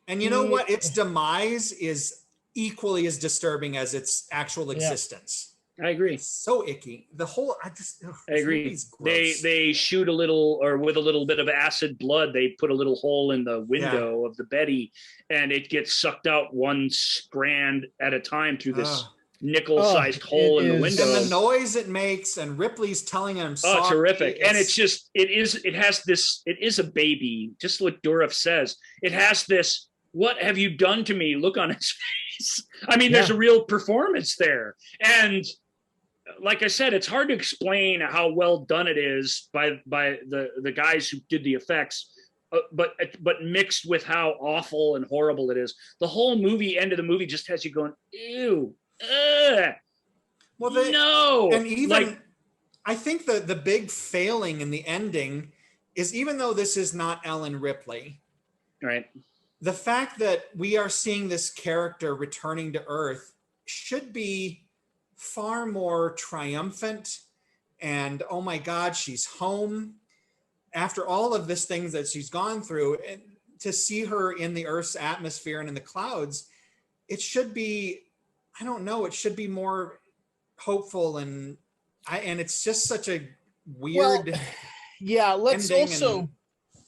And you know what? Its demise is equally as disturbing as its actual existence. I agree. It's so icky. The whole, I this agree. movie's They gross. they shoot a little, or with a little bit of acid blood, they put a little hole in the window of the Betty, and it gets sucked out one strand at a time through this Ugh. nickel-sized Oh, hole it in the is- window. And the noise it makes, and Ripley's telling him, Oh, sorry. terrific. And it is a baby, just what Dourif says. It has this, what have you done to me? Look on its face. I mean, there's Yeah. a real performance there. And like I said, it's hard to explain how well done it is by the guys who did the effects, but mixed with how awful and horrible it is. The whole end of the movie just has you going, ew, ugh, Well, no. and even like, I think the big failing in the ending is, even though this is not Ellen Ripley, right. the fact that we are seeing this character returning to Earth should be far more triumphant. And oh my God, she's home after all of this things that she's gone through. And to see her in the Earth's atmosphere and in the clouds, it should be, I don't know, it should be more hopeful. And it's just such a weird. yeah. Let's ending also.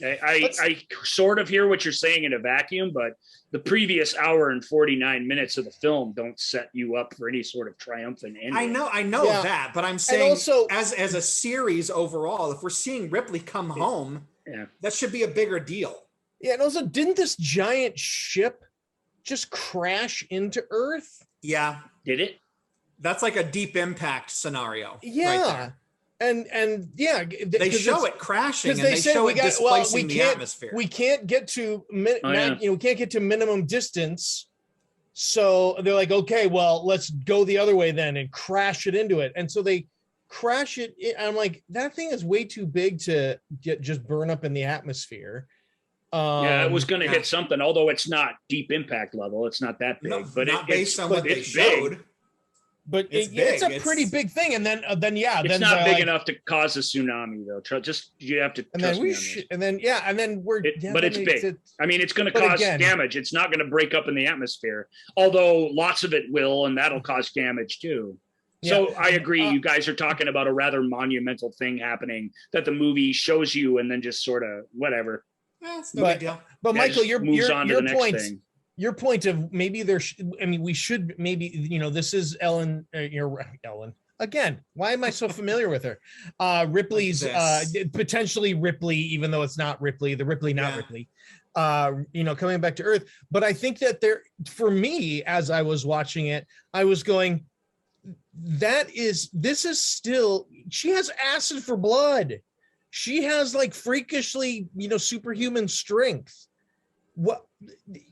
I sort of hear what you're saying in a vacuum, but the previous hour and 49 minutes of the film don't set you up for any sort of triumphant ending. I know Yeah. that, but I'm saying also- as a series overall, if we're seeing Ripley come home, Yeah. that should be a bigger deal. Yeah, and also, didn't this giant ship just crash into Earth? Yeah, Did it? that's like a Deep Impact scenario. Yeah, right there. and yeah, They show it crashing and they say show we it got displacing the atmosphere. we can't get to yeah. we can't get to minimum distance. So they're like, okay, well, let's go the other way then and crash it into it. And so they crash it. I'm like, that thing is way too big to just burn up in the atmosphere. Yeah, it was going to yeah. hit something, although it's not Deep Impact level. It's not that big, No, but not based on but what they it's big. showed. But It's it's a big. pretty big thing. And then yeah, It's then not they're big like- enough to cause a tsunami, though. You have to And trust then me we on this. should, and then yeah, and then we're But that it's makes big. it- I mean, it's going to But cause again- damage. It's not going to break up in the atmosphere, although lots of it will, and that'll cause damage too. So Yeah. I agree. You guys are talking about a rather monumental thing happening that the movie shows you, and then just sort of whatever. It's no But- big deal. But Yeah, Michael, just your moves on to the next point. thing. Your point of maybe I mean, we should maybe, this is Ellen, Ellen again. Why am I so familiar with her? Ripley's, This. potentially Ripley, even though it's not Ripley, the Ripley, not Yeah. Ripley, coming back to Earth. But I think that for me, as I was watching it, I was going, this is still, she has acid for blood. She has like freakishly, superhuman strength. What?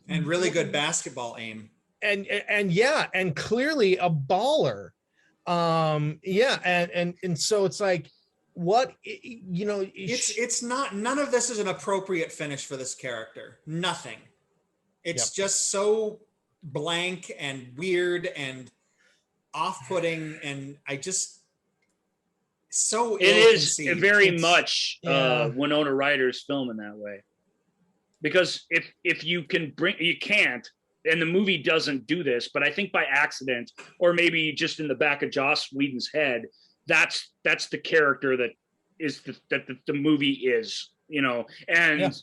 And really good basketball aim. And yeah, and clearly a baller. And so it's like, what, It's not, none of this is an appropriate finish for this character. Nothing. It's just so blank and weird and off-putting, and I just so It is ill-conceived. very It's- much Winona Ryder's film in that way, because if you can you can't, and the movie doesn't do this, but I think by accident, or maybe just in the back of Joss Whedon's head, that's the character that is that the movie is, and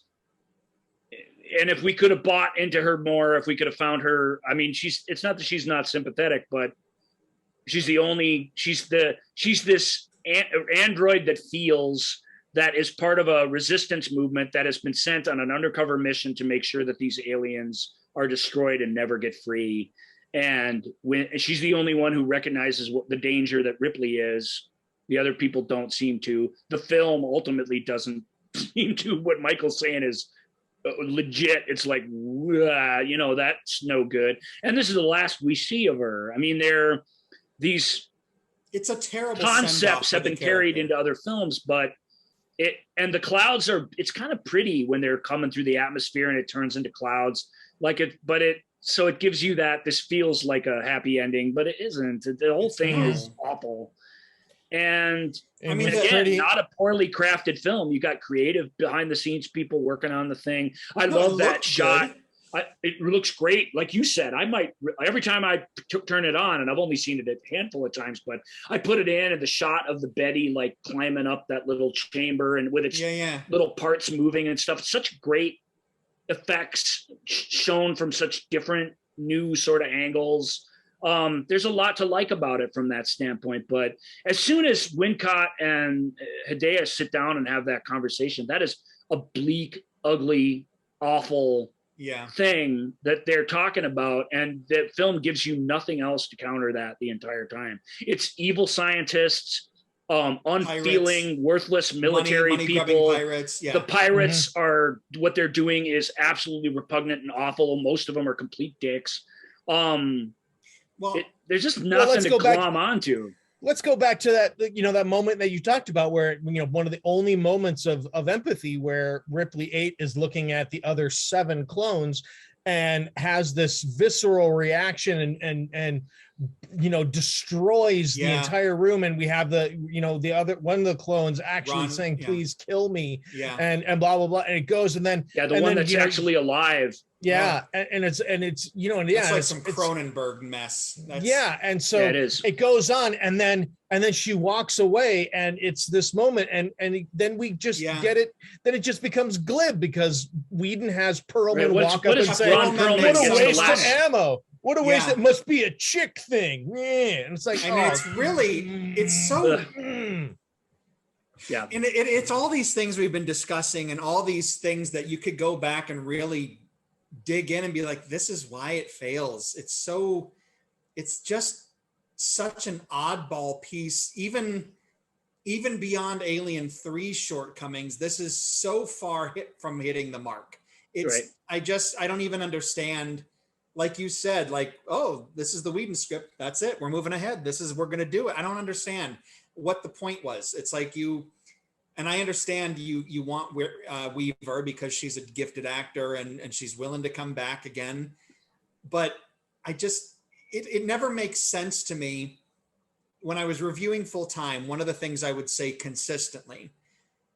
and if we could have bought into her more, if we could have found her, I mean, it's not that she's not sympathetic, but she's this android that feels, that is part of a resistance movement that has been sent on an undercover mission to make sure that these aliens are destroyed and never get free. And she's the only one who recognizes what the danger that Ripley is. The other people don't seem to. The film ultimately doesn't seem to. What Michael's saying is legit. It's like, that's no good. And this is the last we see of her. I mean, these it's a terrible concepts have been carried into other films, but the clouds it's kind of pretty when they're coming through the atmosphere and it turns into clouds so it gives you that this feels like a happy ending, but it isn't. The whole thing is awful. And I mean, again, not a poorly crafted film. You got creative behind the scenes people working on the thing. I love that shot. It looks great. Like you said, I might, every time I turn it on, and I've only seen it a handful of times, but I put it in, and the shot of the Betty like climbing up that little chamber and with its little parts moving and stuff. Such great effects shown from such different new sort of angles. There's a lot to like about it from that standpoint. But as soon as Wincott and Hedaya sit down and have that conversation, that is a bleak, ugly, awful thing that they're talking about, and that film gives you nothing else to counter that the entire time. It's evil scientists, unfeeling, pirates, worthless military people. Pirates. Yeah. The pirates are, what they're doing is absolutely repugnant and awful. Most of them are complete dicks. There's just nothing to glom onto. Let's go back to that, that moment that you talked about where, one of the only moments of empathy where Ripley 8 is looking at the other 7 clones and has this visceral reaction and destroys the entire room. And we have the other one of the clones actually saying, please kill me. And blah, blah, blah. And it goes, and then, the one that's actually alive. And it's it's like some Cronenberg mess. And so it goes on, and then she walks away, and it's this moment, and then we just get it. Then it just becomes glib because Whedon has Perlman walk up and say, "What a waste of ammo! What a waste! It must be a chick thing." And it's like, it's so. And it's all these things we've been discussing, and all these things that you could go back and really dig in and be like, this is why it fails. It's just such an oddball piece, even beyond Alien 3's shortcomings. This is so far from hitting the mark. I don't even understand. Like you said, this is the Whedon script. That's it. We're moving ahead. We're going to do it. I don't understand what the point was. It's like and I understand you want Weaver because she's a gifted actor and she's willing to come back again. But it never makes sense to me. When I was reviewing full time, one of the things I would say consistently,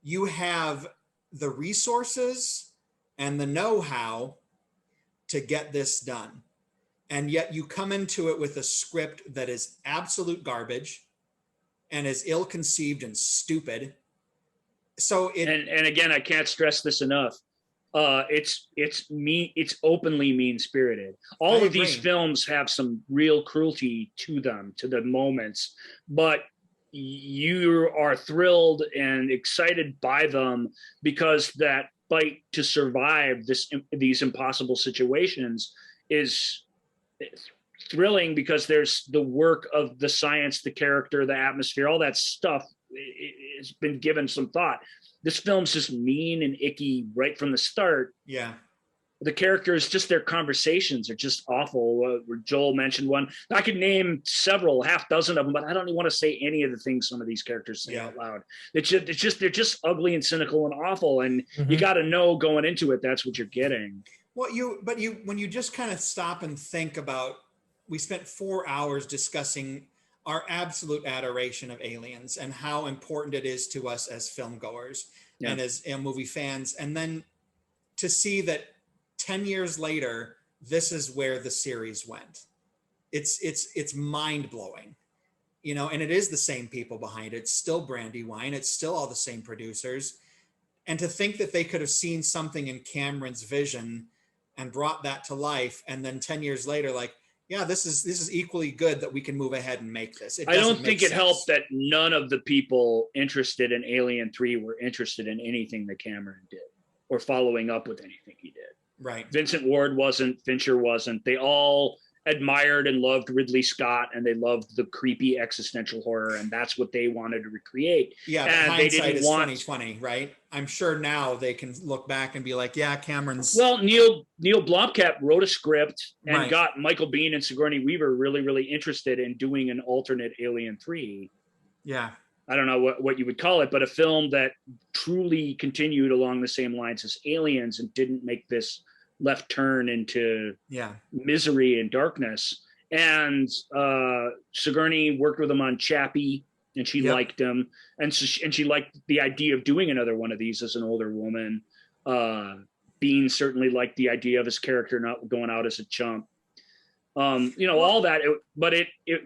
you have the resources and the know-how to get this done. And yet you come into it with a script that is absolute garbage and is ill-conceived and stupid. So and again, I can't stress this enough. It's openly mean-spirited. All of these films have some real cruelty to them, to the moments, but you are thrilled and excited by them because that fight to survive these impossible situations is thrilling, because there's the work of the science, the character, the atmosphere, all that stuff. It's been given some thought. This film's just mean and icky right from the start. The characters, just their conversations are just awful. Joel mentioned one. I could name several, half dozen of them, but I don't even want to say any of the things some of these characters say out loud. They're just ugly and cynical and awful, and you got to know going into it that's what you're getting. Well, when you just kind of stop and think about, we spent 4 hours discussing our absolute adoration of Aliens and how important it is to us as film goers and as movie fans. And then to see that 10 years later, this is where the series went. It's mind blowing, and it is the same people behind it. It's still Brandywine. It's still all the same producers. And to think that they could have seen something in Cameron's vision and brought that to life, and then 10 years later, like, yeah, this is equally good that we can move ahead and make this. I don't think it helped that none of the people interested in Alien 3 were interested in anything that Cameron did or following up with anything he did. Right. Vincent Ward wasn't, Fincher wasn't. They all admired and loved Ridley Scott, and they loved the creepy existential horror, and that's what they wanted to recreate. Yeah, but and hindsight they didn't is want 2020, right? I'm sure now they can look back and be like, yeah, Cameron's. Well, Neil Blomkamp wrote a script and Right. got Michael Biehn and Sigourney Weaver really, really interested in doing an alternate Alien 3. Yeah. I don't know what you would call it, but a film that truly continued along the same lines as Aliens and didn't make this left turn into Yeah. misery and darkness. And Sigourney worked with him on Chappie, and she Yep. liked him, and she liked the idea of doing another one of these as an older woman. Biehn certainly liked the idea of his character not going out as a chump. All that. But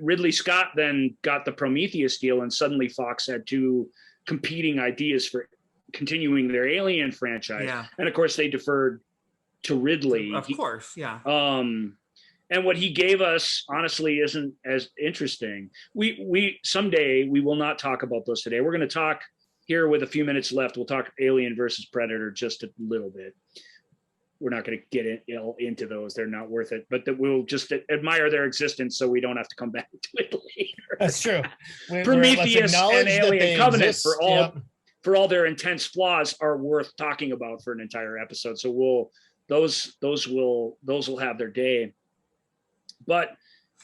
Ridley Scott then got the Prometheus deal, and suddenly Fox had two competing ideas for continuing their Alien franchise. Yeah. And of course, they deferred to Ridley. Of course, yeah. And what he gave us, honestly, isn't as interesting. We someday we will not talk about those today. We're going to talk here with a few minutes left. We'll talk Alien versus Predator just a little bit. We're not going to get into those; they're not worth it. But that we'll just admire their existence, so we don't have to come back to it later. That's true. Prometheus and Alien Covenant, exist. for all Yep. for all their intense flaws, are worth talking about for an entire episode. So those will have their day. But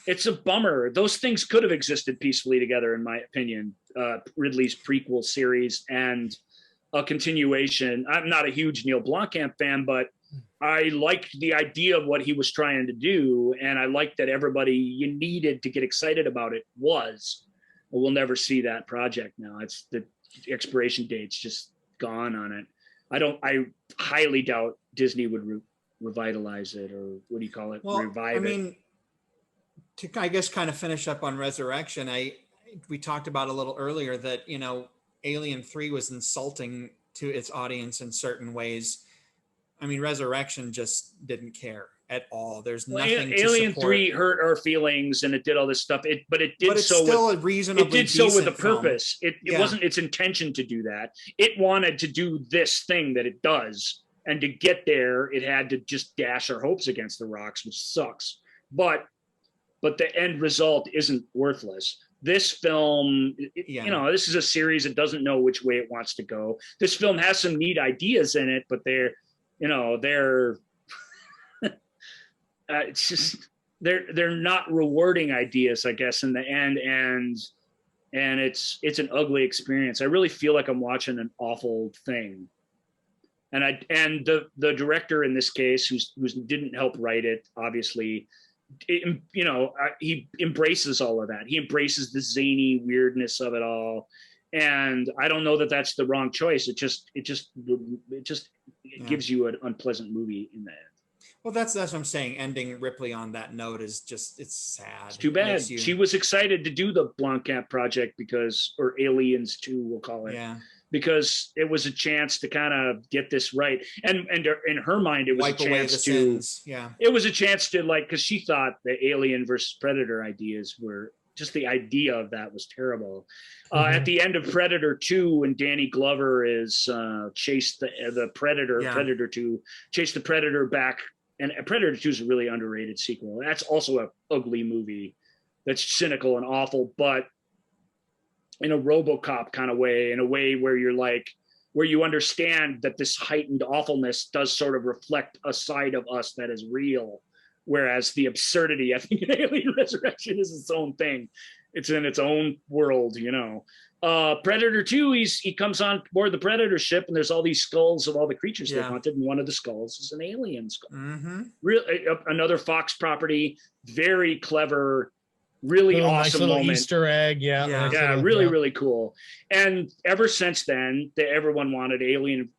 it's a bummer. Those things could have existed peacefully together, in my opinion. Ridley's prequel series and a continuation. I'm not a huge Neil Blomkamp fan, but I liked the idea of what he was trying to do, and I liked that everybody you needed to get excited about it was. But we'll never see that project now. It's the expiration date's just gone on it. I highly doubt Disney would revitalize it, or what do you call it? Well, Revive I mean, to, I guess, kind of finish up on Resurrection, we talked about a little earlier that, Alien 3 was insulting to its audience in certain ways. I mean, Resurrection just didn't care at all. There's nothing to Alien support. 3 hurt our feelings, and it did all this stuff. But it did it's so still with, a reasonably it did so with a decent film. purpose. It Yeah. wasn't its intention to do that. It wanted to do this thing that it does, and to get there, it had to just dash our hopes against the rocks, which sucks. But the end result isn't worthless. This film, this is a series that doesn't know which way it wants to go. This film has some neat ideas in it, but they're it's just they're not rewarding ideas, I guess, in the end, and it's an ugly experience. I really feel like I'm watching an awful thing. And the director in this case, who didn't help write it, obviously, he embraces all of that. He embraces the zany weirdness of it all, and I don't know that that's the wrong choice. It just gives you an unpleasant movie in the end. Well, that's what I'm saying. Ending Ripley on that note is just, it's sad. It's too bad. She was excited to do the Blomkamp project or Aliens 2, we'll call it. Yeah. Because it was a chance to kind of get this right. And in her mind, it was Wipe a away chance the to, sins. Yeah. it was a chance to, like, because she thought the Alien versus Predator ideas were, just the idea of that was terrible. At the end of Predator 2, when Danny Glover is chased the Predator, Predator 2, chased the Predator back. And Predator 2 is a really underrated sequel. That's also an ugly movie that's cynical and awful, but in a RoboCop kind of way, in a way where where you understand that this heightened awfulness does sort of reflect a side of us that is real. Whereas the absurdity, I think, in Alien Resurrection is its own thing. It's in its own world, Predator 2, he comes on board the Predator ship, and there's all these skulls of all the creatures they hunted, and one of the skulls is an alien skull. Mm-hmm. Another Fox property, very clever, really nice awesome little moment. Easter egg, Really cool. And ever since then, everyone wanted Alien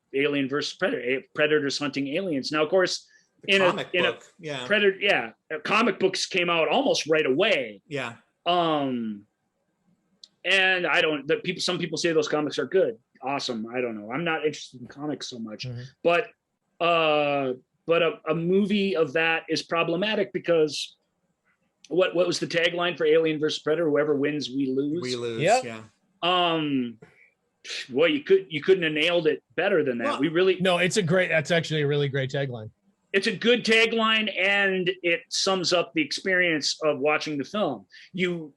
versus Predator, Predators hunting aliens. Now, of course, Predator, comic books came out almost right away. Yeah. And some people say those comics are good. awesome. I don't know. I'm not interested in comics so much, Mhm. but a movie of that is problematic because what was the tagline for Alien versus Predator? Whoever wins, we lose. We lose. Yep. Yeah. Well, you couldn't have nailed it better than that. Well, No, that's actually a really great tagline. It's a good tagline, and it sums up the experience of watching the film. You're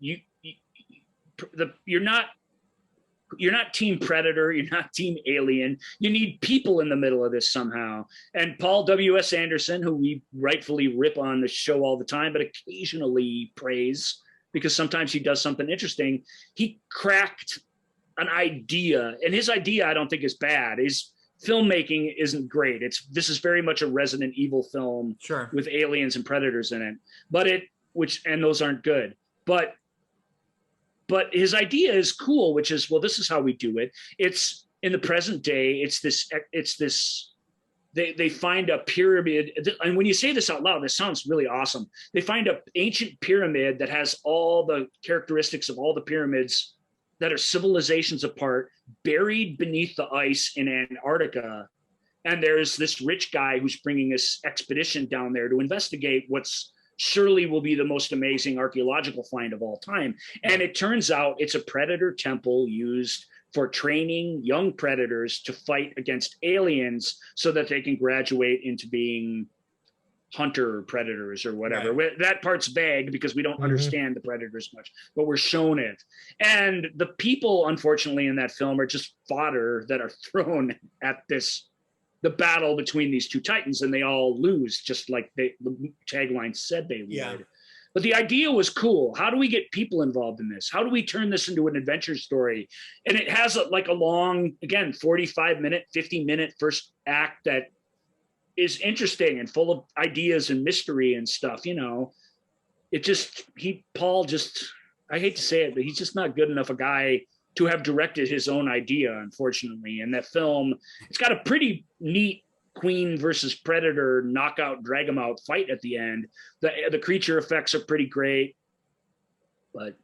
not Team Predator, you're not Team Alien. You need people in the middle of this somehow. And Paul W.S. Anderson, who we rightfully rip on the show all the time, but occasionally praise because sometimes he does something interesting. He cracked an idea, and his idea I don't think is bad. His filmmaking isn't great. This is very much a Resident Evil film, sure, with aliens and predators in it, and those aren't good. But his idea is cool, which is, well, this is how we do it. It's in the present day. They find a pyramid. And when you say this out loud, this sounds really awesome. They find an ancient pyramid that has all the characteristics of all the pyramids that are civilizations apart, buried beneath the ice in Antarctica. And there's this rich guy who's bringing this expedition down there to investigate what's surely will be the most amazing archaeological find of all time. And it turns out it's a predator temple used for training young predators to fight against aliens so that they can graduate into being hunter predators or whatever. Right. That part's vague because we don't understand the predators much, but we're shown it. And the people, unfortunately, in that film are just fodder that are thrown at the battle between these two titans, and they all lose, just like the tagline said they would. Yeah. But the idea was cool. How do we get people involved in this? How do we turn this into an adventure story? And it has a long, again, 45-minute, 50-minute first act that is interesting and full of ideas and mystery and stuff. Paul I hate to say it, but he's just not good enough a guy to have directed his own idea, unfortunately. And that film, it's got a pretty neat Queen versus Predator knockout, drag 'em out fight at the end. The creature effects are pretty great, but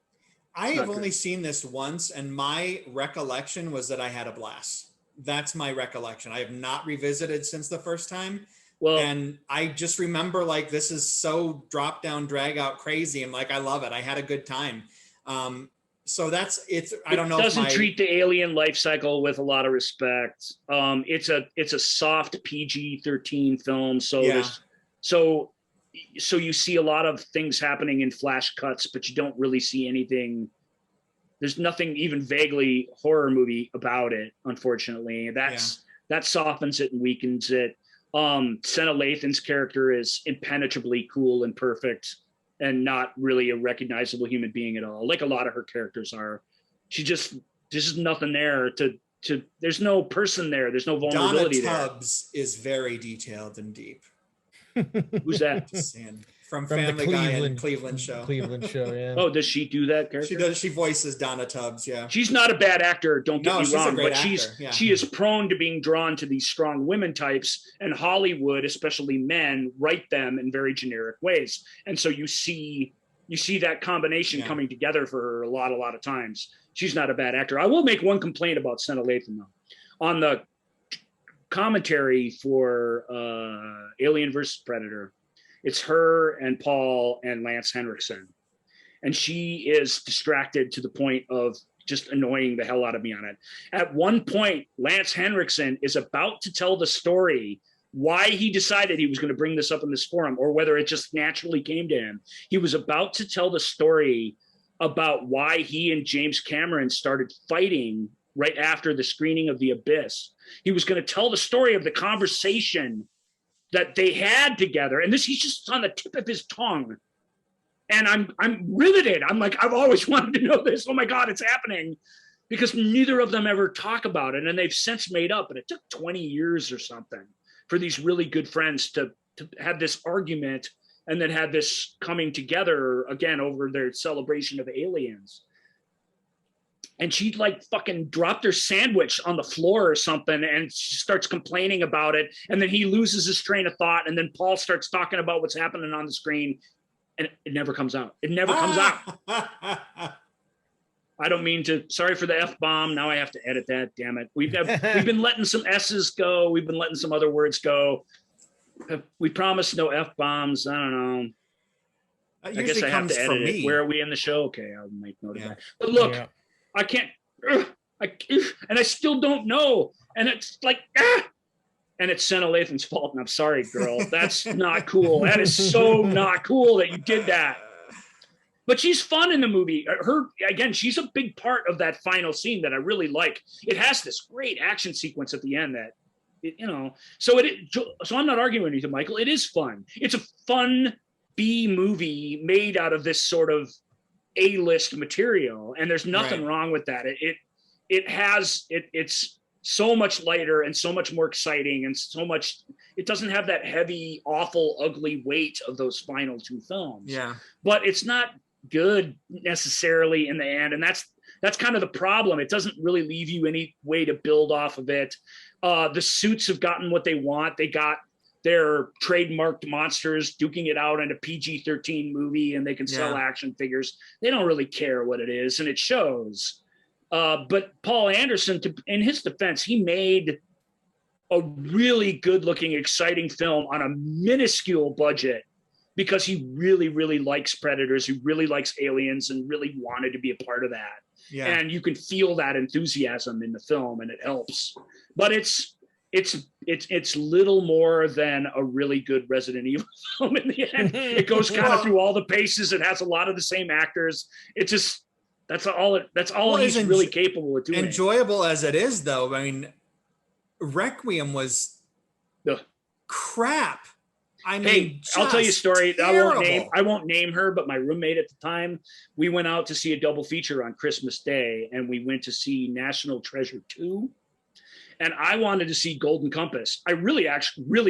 I have only seen this once, and my recollection was that I had a blast. That's my recollection. I have not revisited since the first time. Well, and I just remember this is so drop down, drag out crazy. And I love it. I had a good time. So I don't know. It doesn't treat the alien life cycle with a lot of respect. It's a soft PG-13 film. So you see a lot of things happening in flash cuts, but you don't really see anything. There's nothing even vaguely horror movie about it, unfortunately. That softens it and weakens it. Senna Lathan's character is impenetrably cool and perfect and not really a recognizable human being at all, like a lot of her characters are. There's just nothing there there's no person there. There's no vulnerability there. Donna Tubbs is very detailed and deep. Who's that? From Family Guy and Cleveland Show. Cleveland Show, yeah. Oh, does she do that character? She does. She voices Donna Tubbs, yeah. She's not a bad actor, don't get me wrong, but actor, she is prone to being drawn to these strong women types, and Hollywood, especially men, write them in very generic ways. And so you see that combination coming together for her a lot of times. She's not a bad actor. I will make one complaint about Senna Lathan, though. On the commentary for Alien versus Predator, it's her and Paul and Lance Henriksen. And she is distracted to the point of just annoying the hell out of me on it. At one point, Lance Henriksen is about to tell the story why he decided he was going to bring this up in this forum, or whether it just naturally came to him. He was about to tell the story about why he and James Cameron started fighting right after the screening of The Abyss. He was going to tell the story of the conversation that they had together, and he's just on the tip of his tongue. And I'm riveted. I'm like, I've always wanted to know this. Oh my God, it's happening. Because neither of them ever talk about it, and they've since made up. And it took 20 years or something for these really good friends to have this argument and then have this coming together again over their celebration of aliens. And she fucking dropped her sandwich on the floor or something, and she starts complaining about it. And then he loses his train of thought. And then Paul starts talking about what's happening on the screen, and it never comes out. It never comes out. I don't mean to. Sorry for the F-bomb. Now I have to edit that. Damn it. We've been letting some S's go. We've been letting some other words go. We promised no F-bombs. I don't know. I guess I have to edit it. Where are we in the show? Okay, I'll make note of that. But look, I can't. And I still don't know. And it's like, and it's Senna Lathan's fault. And I'm sorry, girl. That's not cool. That is so not cool that you did that. But she's fun in the movie. She's a big part of that final scene that I really like. It has this great action sequence at the end that, so I'm not arguing with you, Michael. It is fun. It's a fun B movie made out of this sort of A-list material. And there's nothing wrong with that. It's so much lighter and so much more exciting and it doesn't have that heavy, awful, ugly weight of those final two films. Yeah. But it's not good necessarily in the end. And that's kind of the problem. It doesn't really leave you any way to build off of it. The suits have gotten what they want. They got their trademarked monsters duking it out in a PG-13 movie and they can sell action figures. They don't really care what it is. And it shows. But Paul Anderson, in his defense, he made a really good looking, exciting film on a minuscule budget because he really, really likes Predators, he really likes Aliens and really wanted to be a part of that. Yeah. And you can feel that enthusiasm in the film and it helps. But it's little more than a really good Resident Evil film in the end. It goes kind of through all the paces. It has a lot of the same actors. It just, that's all he's really capable of doing. Enjoyable as it is, though. I mean, Requiem was crap. I mean, hey, I'll tell you a story. I won't name her, but my roommate at the time, we went out to see a double feature on Christmas Day, and we went to see National Treasure 2. And I wanted to see Golden Compass. I really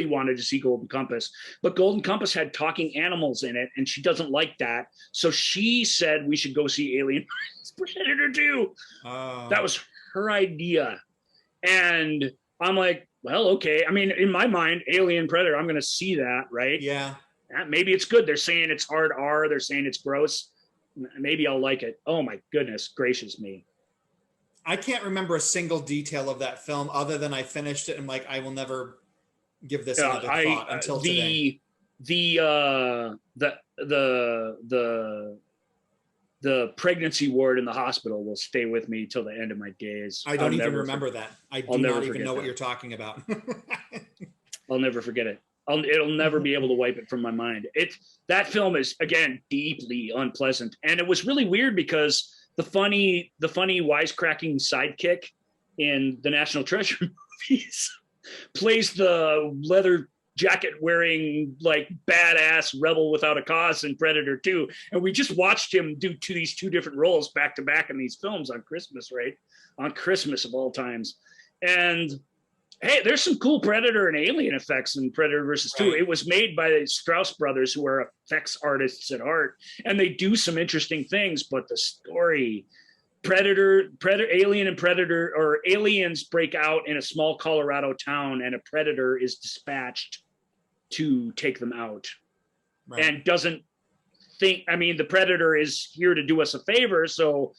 wanted to see Golden Compass, but Golden Compass had talking animals in it, and she doesn't like that. So she said we should go see Alien Predator 2. That was her idea. And I'm like, well, okay. I mean, in my mind, Alien Predator, I'm going to see that, right? Yeah. Maybe it's good. They're saying it's hard R. They're saying it's gross. Maybe I'll like it. Oh, my goodness gracious me. I can't remember a single detail of that film other than I finished it and like, I will never give this another thought until today. The pregnancy ward in the hospital will stay with me till the end of my days. I don't even remember that. I do not even know what you're talking about. I'll never forget it. It'll never be able to wipe it from my mind. That film is, again, deeply unpleasant. And it was really weird because the funny wisecracking sidekick in the National Treasure movies plays the leather jacket wearing like badass rebel without a cause in Predator 2. And we just watched him do these two different roles back to back in these films on Christmas, right? On Christmas of all times. And hey, there's some cool Predator and Alien effects in Predator versus 2. Right. It was made by the Strauss brothers, who are effects artists at heart, and they do some interesting things, but the story, Alien and Predator, or aliens break out in a small Colorado town and a Predator is dispatched to take them out. Right. And doesn't think, I mean, the Predator is here to do us a favor, so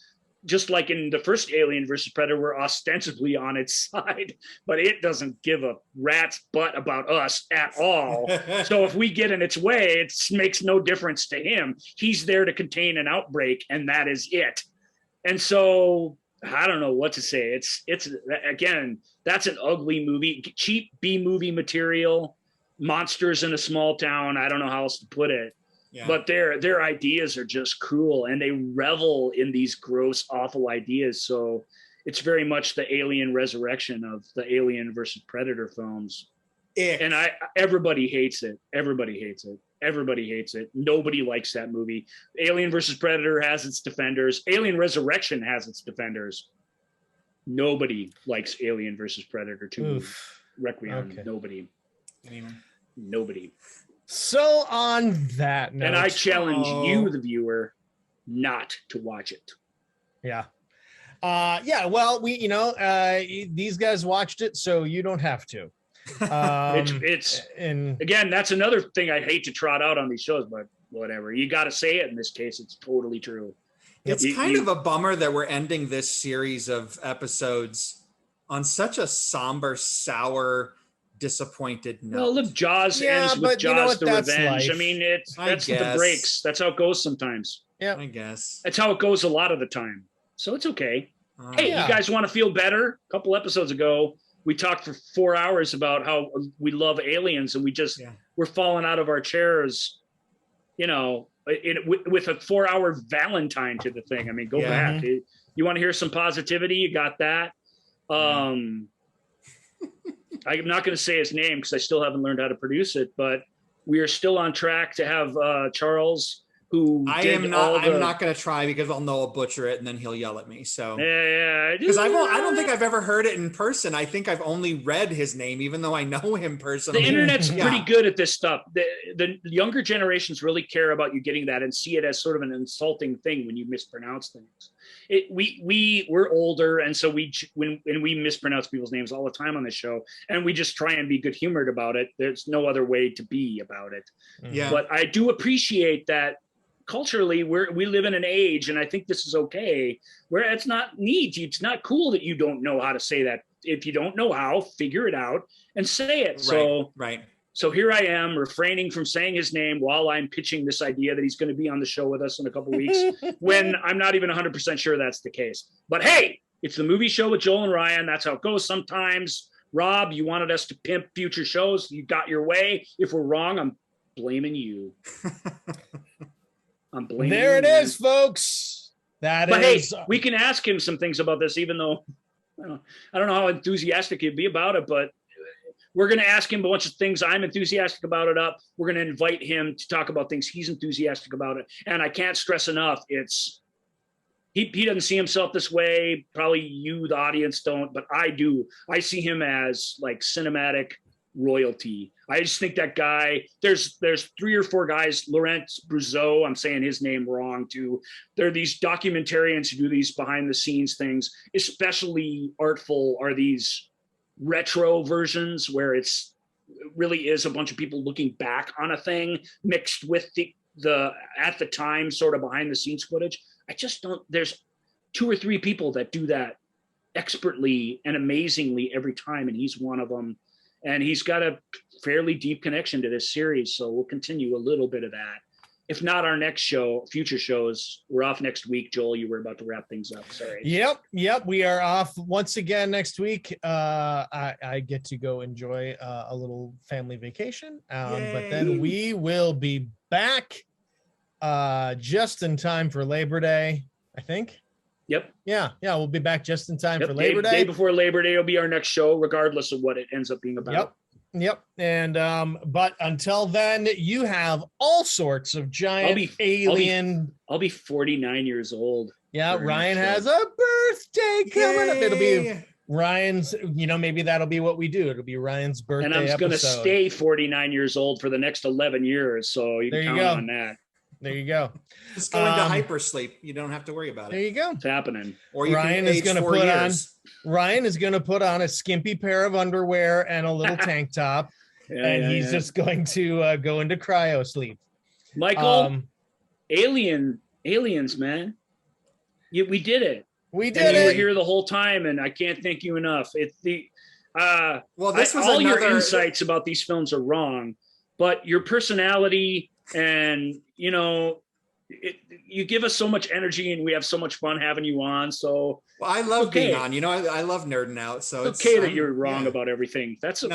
just like in the first Alien versus Predator, we're ostensibly on its side, but it doesn't give a rat's butt about us at all. So if we get in its way, it makes no difference to him. He's there to contain an outbreak, and that is it. And so I don't know what to say. It's again, that's an ugly movie, cheap B movie material, monsters in a small town. I don't know how else to put it. Yeah. But their ideas are just cruel, and they revel in these gross, awful ideas. So it's very much the Alien resurrection of the Alien versus Predator films. And everybody hates it. Everybody hates it. Everybody hates it. Nobody likes that movie. Alien versus Predator has its defenders. Alien Resurrection has its defenders. Nobody likes Alien versus Predator 2. Requiem. Okay. Nobody. Anyone? Nobody. So on that note, and I challenge you, the viewer, not to watch it. Yeah. Well, these guys watched it, so you don't have to. Again, that's another thing I hate to trot out on these shows, but whatever. You got to say it in this case. It's totally true. It's kind of a bummer that we're ending this series of episodes on such a somber, sour, disappointed note. Well, look, Jaws ends with Jaws the Revenge. Life. I mean, that's the breaks. That's how it goes sometimes. Yeah, I guess. That's how it goes a lot of the time. So it's okay. Hey, you guys want to feel better? A couple episodes ago, we talked for 4 hours about how we love aliens, and we're falling out of our chairs, with a 4-hour Valentine to the thing. I mean, go back. You want to hear some positivity? You got that. I'm not going to say his name because I still haven't learned how to produce it, but we are still on track to have Charles, who I'm not going to try because I'll know I'll butcher it and then he'll yell at me. So because I don't think I've ever heard it in person. I think I've only read his name, even though I know him personally. The internet's pretty good at this stuff. The younger generations really care about you getting that and see it as sort of an insulting thing when you mispronounce things. We're older, and so we mispronounce people's names all the time on this show, and we just try and be good humored about it. There's no other way to be about it. Yeah. But I do appreciate that. Culturally, we live in an age, and I think this is okay, where it's not it's not cool that you don't know how to say that. If you don't know how, figure it out and say it. So here I am refraining from saying his name while I'm pitching this idea that he's going to be on the show with us in a couple weeks, when I'm not even 100% sure that's the case. But hey, it's the movie show with Joel and Ryan. That's how it goes sometimes. Rob, you wanted us to pimp future shows. You got your way. If we're wrong, I'm blaming you. There it is, folks. Hey, we can ask him some things about this, even though I don't know how enthusiastic he'd be about it, but we're going to ask him a bunch of things. I'm enthusiastic about it. We're going to invite him to talk about things he's enthusiastic about it. And I can't stress enough, he doesn't see himself this way. Probably you, the audience, don't, but I do. I see him as like cinematic royalty. I just think that guy, there's 3 or 4 guys, Laurent Bruzeau, I'm saying his name wrong too. There are these documentarians who do these behind the scenes things. Especially artful are these retro versions where really is a bunch of people looking back on a thing mixed with the at the time sort of behind the scenes footage. There's 2 or 3 people that do that expertly and amazingly every time, and he's one of them. And he's got a fairly deep connection to this series, so we'll continue a little bit of that. If not our next show, future shows, we're off next week. Joel, you were about to wrap things up. Sorry. Yep. We are off once again next week. I get to go enjoy a little family vacation, but then we will be back just in time for Labor Day, I think. Yep. Yeah. We'll be back just in time for Labor Day. Day before Labor Day will be our next show, regardless of what it ends up being about. Yep. And but until then, you have all sorts of giant alien. I'll be 49 years old. Yeah, Ryan has a birthday coming up. It'll be Ryan's. Maybe that'll be what we do. It'll be Ryan's birthday. And I'm going to stay 49 years old for the next 11 years. So you can count on that. There you go. Just go into hypersleep. You don't have to worry about it. There you go. It's happening. Or Ryan is going to put on a skimpy pair of underwear and a little tank top, he's just going to go into cryo sleep. Michael, aliens, man. We did it. We did it. You were here the whole time, and I can't thank you enough. It's your insights about these films are wrong, but your personality. And you give us so much energy, and we have so much fun having you on. So I love being on. I love nerding out. So it's okay that you're wrong about everything. That's cool.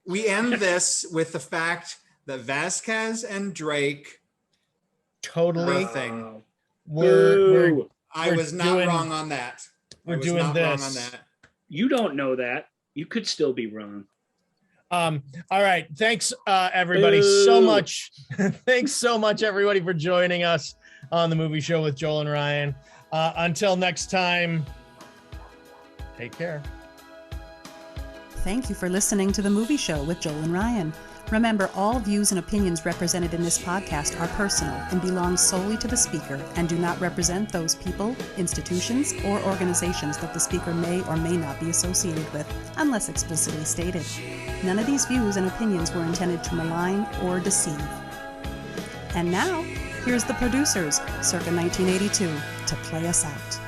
We end this with the fact that Vasquez and Drake totally thing. I was not wrong on that. We're doing this. You don't know that. You could still be wrong. All right. Thanks, everybody, so much. Thanks so much, everybody, for joining us on the movie show with Joel and Ryan. Until next time, take care. Thank you for listening to the movie show with Joel and Ryan. Remember, all views and opinions represented in this podcast are personal and belong solely to the speaker and do not represent those people, institutions, or organizations that the speaker may or may not be associated with, unless explicitly stated. None of these views and opinions were intended to malign or deceive. And now, Here's the producers, circa 1982, to play us out.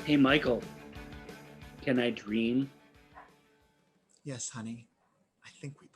Hey, Michael, can I dream? Yes, honey. I think we